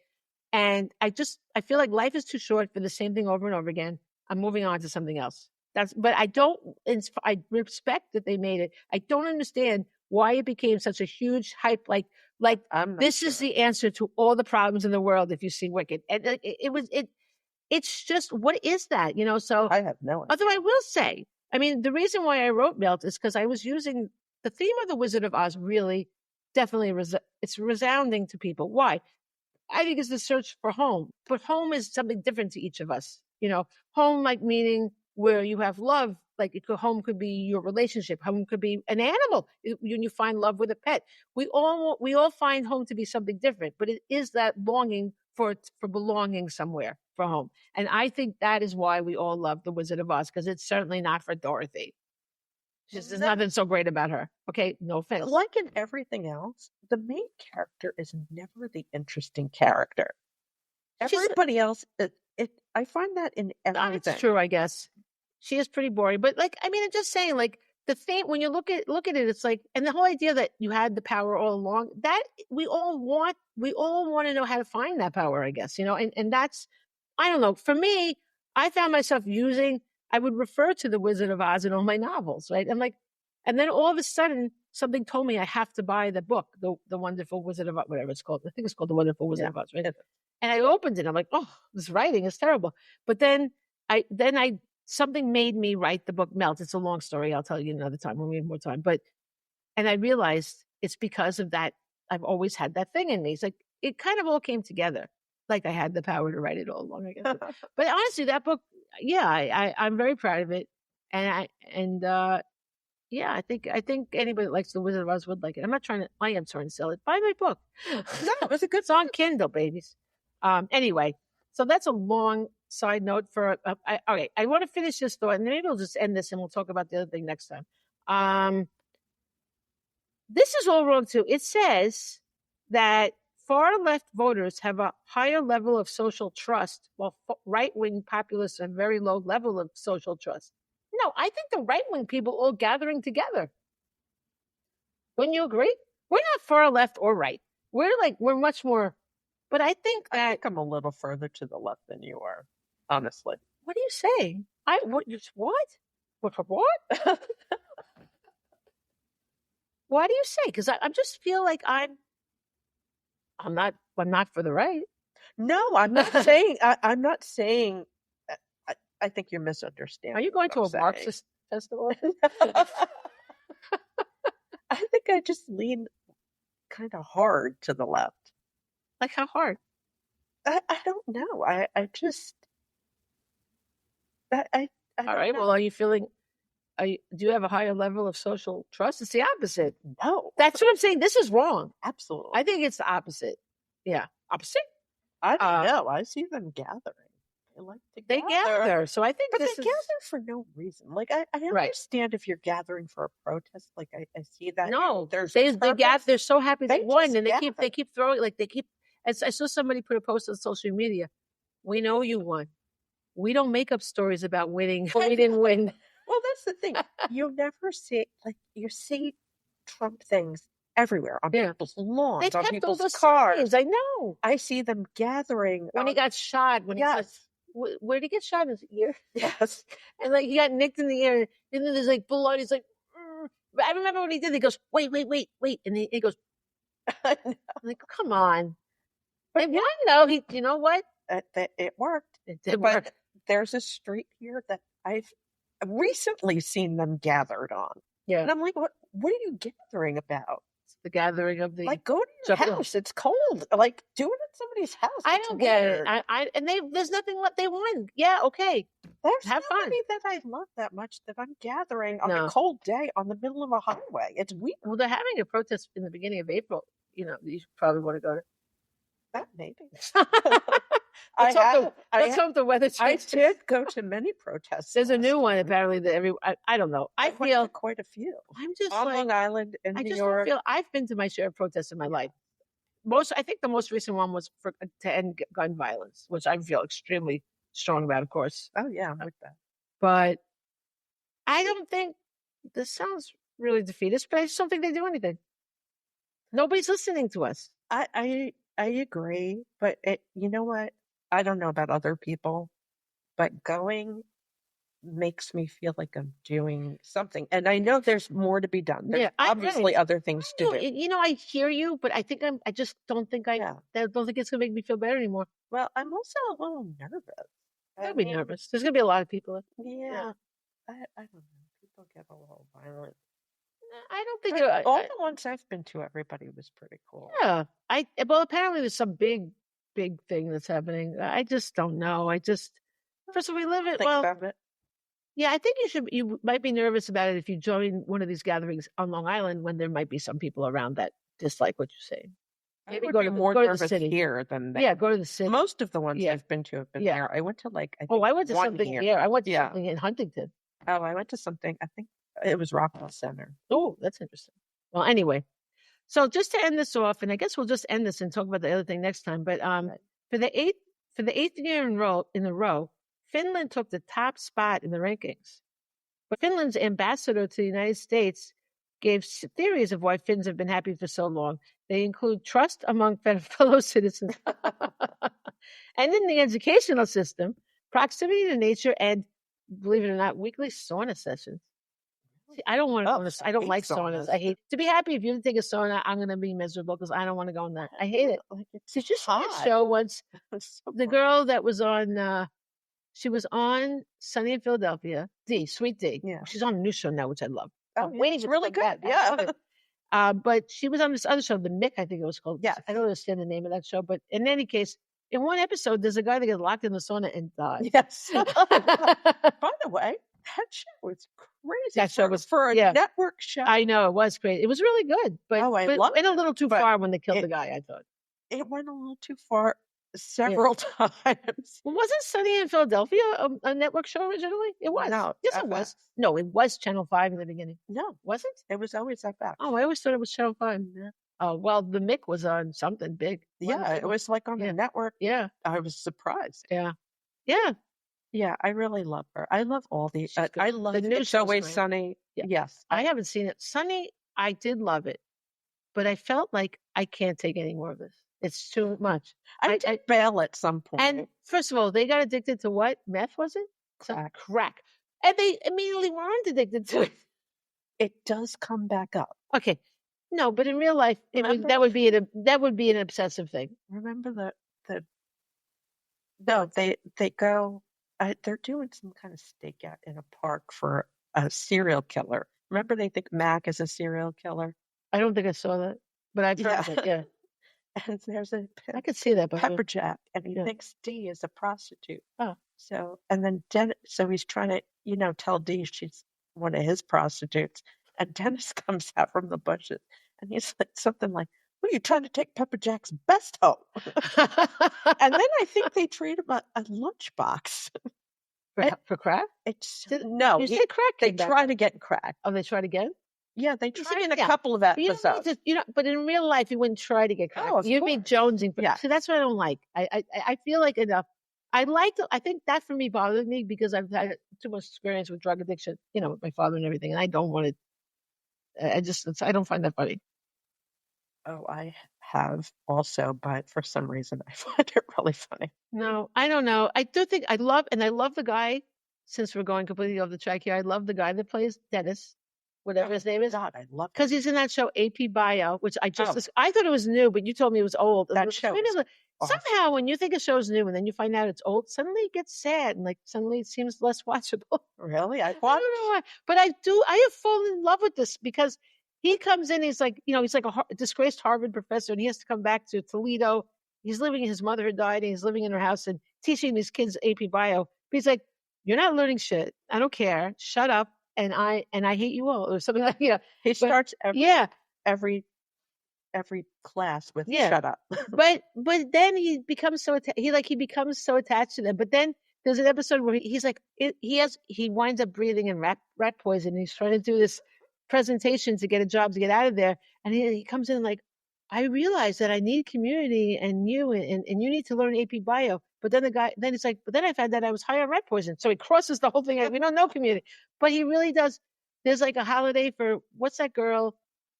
A: And I feel like life is too short for the same thing over and over again. I'm moving on to something else. But I respect that they made it. I don't understand why it became such a huge hype. Like this is the answer to all the problems in the world. If you see Wicked, and it's just, what is that? So
B: I have no idea.
A: Although I will say, I mean, the reason why I wrote Melt is because I was using the theme of the Wizard of Oz. Really, definitely, it's resounding to people. Why? I think it's the search for home, but home is something different to each of us. Home, like, meaning where you have love. Like, home could be your relationship. Home could be an animal. When you find love with a pet, we all find home to be something different, but it is that longing for belonging somewhere, for home. And I think that is why we all love the Wizard of Oz, because it's certainly not for Dorothy. There's nothing so great about her. Okay, no offense.
B: Like in everything else, the main character is never the interesting character. Everybody else, I find that in everything.
A: That's true, I guess. She is pretty boring, but I'm just saying, the thing, when you look at it, it's like, and the whole idea that you had the power all along, that we all want to know how to find that power, I guess, and that's, I don't know. For me, I found myself I would refer to the Wizard of Oz in all my novels, right? And then all of a sudden, something told me I have to buy the book, the Wonderful Wizard of Oz, whatever it's called. I think it's called The Wonderful Wizard of Oz, right? And I opened it. I'm like, oh, this writing is terrible. But then something made me write the book Melt. It's a long story. I'll tell you another time when we have more time. And I realized it's because of that. I've always had that thing in me. It's like, it kind of all came together. Like I had the power to write it all along, I guess. But honestly, that book, yeah, I'm very proud of it. I think anybody that likes The Wizard of Oz would like it. I am trying to sell it. Buy my book.
B: No, it was a good
A: song, Kindle, babies. Anyway, so that's a long side note for, okay, I want to finish this thought, and maybe we'll just end this and we'll talk about the other thing next time. This is all wrong too. It says that far left voters have a higher level of social trust, while right-wing populists have a very low level of social trust. No, I think the right-wing people all gathering together. Wouldn't you agree? We're not far left or right. We're much more. But I think
B: I'm a little further to the left than you are, honestly.
A: What are you saying? What? What? Why do you say? Because I just feel like I'm not for the right.
B: No, I'm not saying. I'm not saying. I think you're misunderstanding.
A: Are you going to a Marxist festival?
B: I think I just lean kind of hard to the left.
A: Like how hard?
B: I don't know. I just. I
A: All right. Know. Well, are you feeling? Do you have a higher level of social trust? It's the opposite.
B: No.
A: That's what I'm saying. This is wrong.
B: Absolutely.
A: I think it's the opposite. Yeah. Opposite?
B: I don't know. I see them gathering. They
A: gather. So I think
B: but they gather for no reason. Like I understand if you're gathering for a protest. Like I see that.
A: No, they gather. They're so happy they won, and they keep throwing. I saw somebody put a post on social media. We know you won. We don't make up stories about winning. We didn't win.
B: Well, that's the thing. You never see you see Trump things everywhere on people's lawns, on people's cars.
A: Signs, I know.
B: I see them gathering
A: when he got shot. Where did he get shot in his ear?
B: Yes.
A: And he got nicked in the ear, and then there's blood. He's like, I remember what he did. He goes, wait, and he goes, I'm like, come on. But won though. You know what?
B: It worked.
A: It did work.
B: There's a street here that I've recently seen them gathered on. Yeah. And I'm like, what are you gathering about?
A: It's the gathering of the
B: go to your house. It's cold. Do it at somebody's house.
A: I don't get it. And there's nothing what they won. Yeah, okay.
B: There's nobody that I love that much that I'm gathering on a cold day on the middle of a highway. It's weird.
A: Well, they're having a protest in the beginning of April. You probably want to go to
B: that. Maybe.
A: Let's hope the weather changes.
B: I did go to many protests.
A: There's a new one apparently that I don't know. I feel
B: quite a few.
A: I'm just
B: on Long Island in New York.
A: I've been to my share of protests in my life. I think the most recent one was to end gun violence, which I feel extremely strong about, of course.
B: Oh yeah, I'm with that.
A: But I don't think this sounds really defeatist, but I just don't think they do anything. Nobody's listening to us.
B: I agree, but you know what? I don't know about other people, but going makes me feel like I'm doing something. And I know there's more to be done. There's obviously other things to do.
A: I hear you, but I think I just don't think I don't think it's going to make me feel better anymore.
B: Well, I'm also a little nervous.
A: I'll be nervous. There's going to be a lot of people.
B: Yeah. I don't know. People get a little violent.
A: I don't think
B: But all the ones I've been to, everybody was pretty cool.
A: Yeah, well, apparently there's some big thing that's happening. I just don't know. First of all, we live it.
B: Think about it.
A: Yeah, I think you might be nervous about it if you join one of these gatherings on Long Island when there might be some people around that dislike what you're saying.
B: Maybe go to the city here than there.
A: Yeah, go to the city.
B: Most of the ones I've been to have been there. I went to
A: I went to something here. I went to something in Huntington.
B: Oh, I went to something, I think it was Rockwell Center.
A: Oh, that's interesting. Well, anyway, so just to end this off, and I guess we'll just end this and talk about the other thing next time. But for the eighth year in a row, Finland took the top spot in the rankings. But Finland's ambassador to the United States gave theories of why Finns have been happy for so long. They include trust among fellow citizens, and in the educational system, proximity to nature, and, believe it or not, weekly sauna sessions. See, I don't want to. I don't like saunas. I hate to be happy. If you didn't take a sauna, I'm going to be miserable because I don't want to go in that. I hate it. Did you see that show once? The girl that was on. She was on Sunny in Philadelphia. Sweet D. Yeah. She's on a new show now, which I love.
B: Oh, it's really good. Yeah.
A: But she was on this other show, The Mick, I think it was called.
B: Yeah.
A: I don't understand the name of that show, but in any case, in one episode, there's a guy that gets locked in the sauna and dies.
B: Yes. By the way, that show was crazy.
A: That show was
B: for a network show.
A: I know, it was great. It was really good, but it went a little too far when they killed the guy, I thought.
B: It went a little too far several times.
A: Well, wasn't Sunny in Philadelphia a network show originally? It was.
B: No.
A: Yes, it was. No, it was Channel 5 in the beginning.
B: No.
A: Wasn't?
B: It was always FX.
A: Oh, I always thought it was Channel 5. Yeah. Oh, well, the Mick was on something big.
B: Yeah, it was like on the network.
A: Yeah.
B: I was surprised.
A: Yeah. Yeah.
B: Yeah, I really love her. I love all the. I love the new It's Always Sunny. Yeah. Yes.
A: I haven't seen it. Sunny, I did love it, but I felt like I can't take any more of this. It's too much.
B: I did bail at some point.
A: And first of all, they got addicted to what? Meth, was it? Crack. And they immediately weren't addicted to it.
B: It does come back up.
A: Okay. No, but in real life, that would be an obsessive thing.
B: Remember they go, they're doing some kind of stakeout in a park for a serial killer. Remember they think Mac is a serial killer?
A: I don't think I saw that, but I've heard of it, yeah.
B: And there's
A: I could see that,
B: pepper jack, and he thinks Dee is a prostitute. Oh, so and then so he's trying to tell Dee she's one of his prostitutes, and Dennis comes out from the bushes, and he's like something like, "Well, you're trying to take Pepper Jack's best home," and then I think they treat him a lunchbox
A: for crack.
B: No,
A: you said crack.
B: They try to get crack.
A: Oh, they tried again.
B: Yeah, they tried in a couple of episodes.
A: But in real life, you wouldn't try to get crack.
B: Oh,
A: You'd be jonesing. So that's what I don't like. I feel like enough. I think that for me bothers me because I've had too much experience with drug addiction, with my father and everything, and I don't want it. I don't find that funny.
B: Oh, I have also, but for some reason I find it really funny.
A: No, I don't know. I do think I love the guy, since we're going completely off the track here, I love the guy that plays Dennis. Whatever his name is.
B: God, I love it.
A: Because he's in that show AP Bio, which I thought it was new, but you told me it was old.
B: That show
A: somehow when you think a show's new and then you find out it's old, suddenly it gets sad and suddenly it seems less watchable.
B: Really? I
A: don't know why. But I have fallen in love with this because he comes in, he's like, he's like a disgraced Harvard professor and he has to come back to Toledo. His mother had died and he's living in her house and teaching these kids AP Bio. But he's like, you're not learning shit. I don't care. Shut up. And I hate you all, or something like
B: He starts every class with shut up.
A: but then he becomes so he becomes so attached to them. But then there's an episode where he's like he winds up breathing in rat poison. And he's trying to do this presentation to get a job to get out of there, and he comes in like, I realize that I need community and you and you need to learn AP Bio. But then he's like, but then I found out I was high on rat poison. So he crosses the whole thing out. We don't know community. But he really does. There's like a holiday for, what's that girl,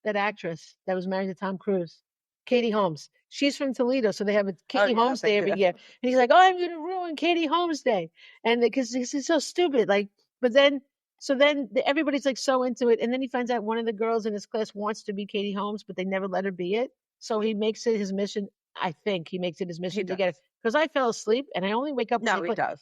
A: that actress that was married to Tom Cruise? Katie Holmes. She's from Toledo. So they have a Katie Holmes Day every year. And he's like, oh, I'm going to ruin Katie Holmes Day. And because he's so stupid. So then everybody's like so into it. And then he finds out one of the girls in his class wants to be Katie Holmes, but they never let her be it. So he makes it his mission. I think he makes it his mission to get it. Because I fell asleep and I only wake up.
B: No, he does.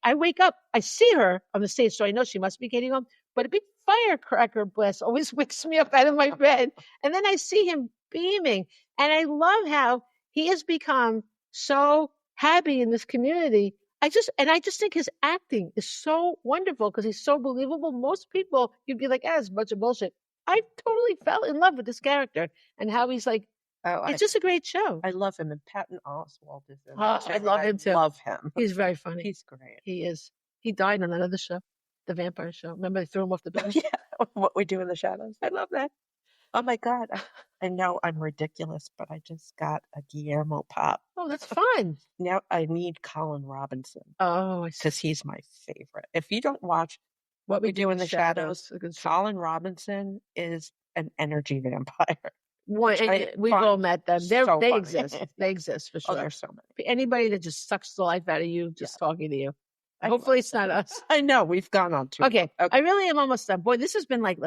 A: I wake up, I see her on the stage, so I know she must be Katie Holmes. but a big firecracker blast always wakes me up out of my bed. And then I see him beaming. And I love how he has become so happy in this community. I just think his acting is so wonderful because he's so believable. Most people, you'd be like, it's a bunch of bullshit. I totally fell in love with this character and how he's like, it's just a great show.
B: I love him. And Patton Oswalt is in it.
A: I love him too.
B: Love him.
A: He's very funny.
B: He's great.
A: He is. He died on that other show, the vampire show. Remember they threw him off the building?
B: Yeah. What We Do in the Shadows.
A: I love that.
B: Oh my God. I know I'm ridiculous, but I just got a Guillermo pop.
A: Oh, that's fun.
B: Now I need Colin Robinson.
A: Oh, I see.
B: Because he's my favorite. If you don't watch What We Do in the Shadows, Colin Robinson is an energy vampire.
A: We've all met them. They
B: funny.
A: exist. They exist for sure.
B: Oh, there's so many.
A: Anybody that just sucks the life out of you, just talking to you. Hopefully it's not us.
B: I know, we've gone on too
A: long. I really am almost done. Boy, this has been like,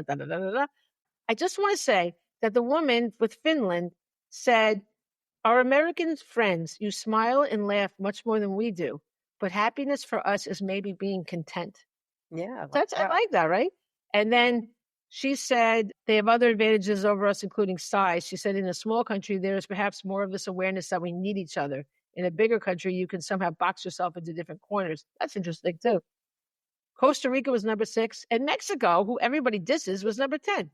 A: I just want to say that the woman with Finland said, our American friends, you smile and laugh much more than we do, but happiness for us is maybe being content.
B: Yeah.
A: I like that, right? And then she said they have other advantages over us, including size. She said in a small country, there is perhaps more of this awareness that we need each other. In a bigger country, you can somehow box yourself into different corners. That's interesting, too. Costa Rica was number 6, and Mexico, who everybody disses, was number 10.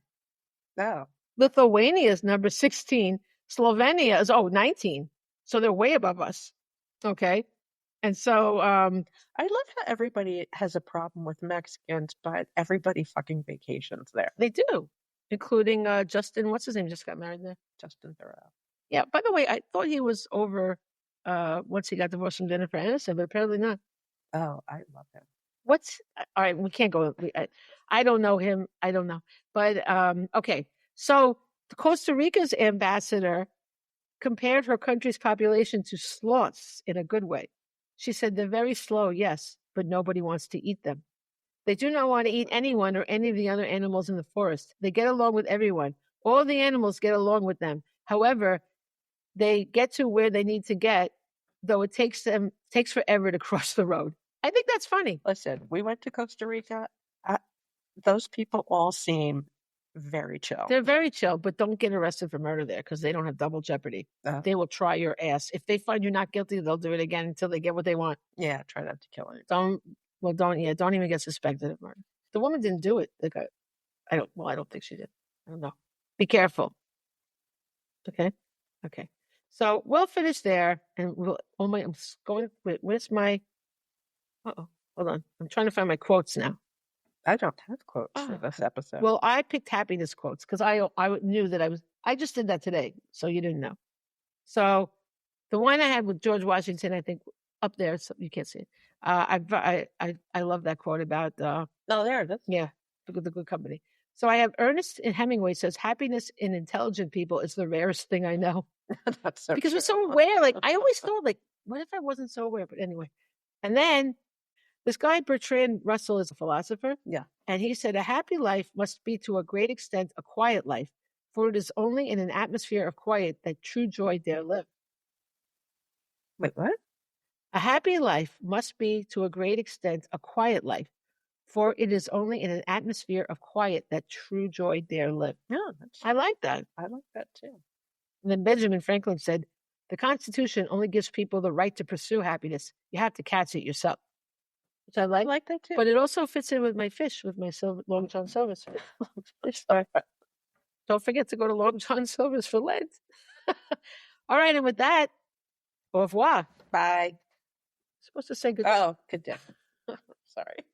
B: Oh.
A: Lithuania is number 16. Slovenia is, 19. So they're way above us. Okay. And so I
B: love how everybody has a problem with Mexicans, but everybody fucking vacations there.
A: They do, including Justin, what's his name, just got married there?
B: Justin Thoreau. Yeah,
A: by the way, I thought he was over once he got divorced from Jennifer Aniston, but apparently not.
B: Oh, I love him.
A: All right, we can't go. I don't know him. I don't know. But okay, so Costa Rica's ambassador compared her country's population to sloths in a good way. She said they're very slow, yes, but nobody wants to eat them. They do not want to eat anyone or any of the other animals in the forest. They get along with everyone. All the animals get along with them. However, they get to where they need to get, though it takes forever to cross the road. I think that's funny.
B: Listen, we went to Costa Rica. Those people all seem very chill.
A: They're very chill, but don't get arrested for murder there because they don't have double jeopardy. They will try your ass. If they find you not guilty, they'll do it again until they get what they want.
B: Yeah, try not to kill anyone.
A: Don't even get suspected of murder. The woman didn't do it. I don't think she did. I don't know. Be careful. Okay. So we'll finish there, and I'm going. Where's my? Hold on. I'm trying to find my quotes now.
B: I don't have quotes for this episode.
A: Well, I picked happiness quotes because I knew that I just did that today, so you didn't know. So the one I had with George Washington, I think up there, so you can't see it. I love that quote about.
B: There it is.
A: Yeah, the good company. So I have Ernest Hemingway says, happiness in intelligent people is the rarest thing I know.
B: That's so
A: because
B: true.
A: We're so aware. Like I always thought, like, what if I wasn't so aware? But anyway, and then this guy Bertrand Russell is a philosopher.
B: Yeah,
A: and he said a happy life must be to a great extent a quiet life, for it is only in an atmosphere of quiet that true joy dare live.
B: Wait, what?
A: A happy life must be to a great extent a quiet life, for it is only in an atmosphere of quiet that true joy dare live.
B: Yeah,
A: I like that.
B: I like that too.
A: And then Benjamin Franklin said, the Constitution only gives people the right to pursue happiness. You have to catch it yourself. Which I like.
B: I like that too.
A: But it also fits in with my fish, with my Long John Silver's fish. Don't forget to go to Long John Silver's for Lent. All right, and with that, au revoir.
B: Bye.
A: Supposed to say goodbye.
B: Oh, good day. Sorry.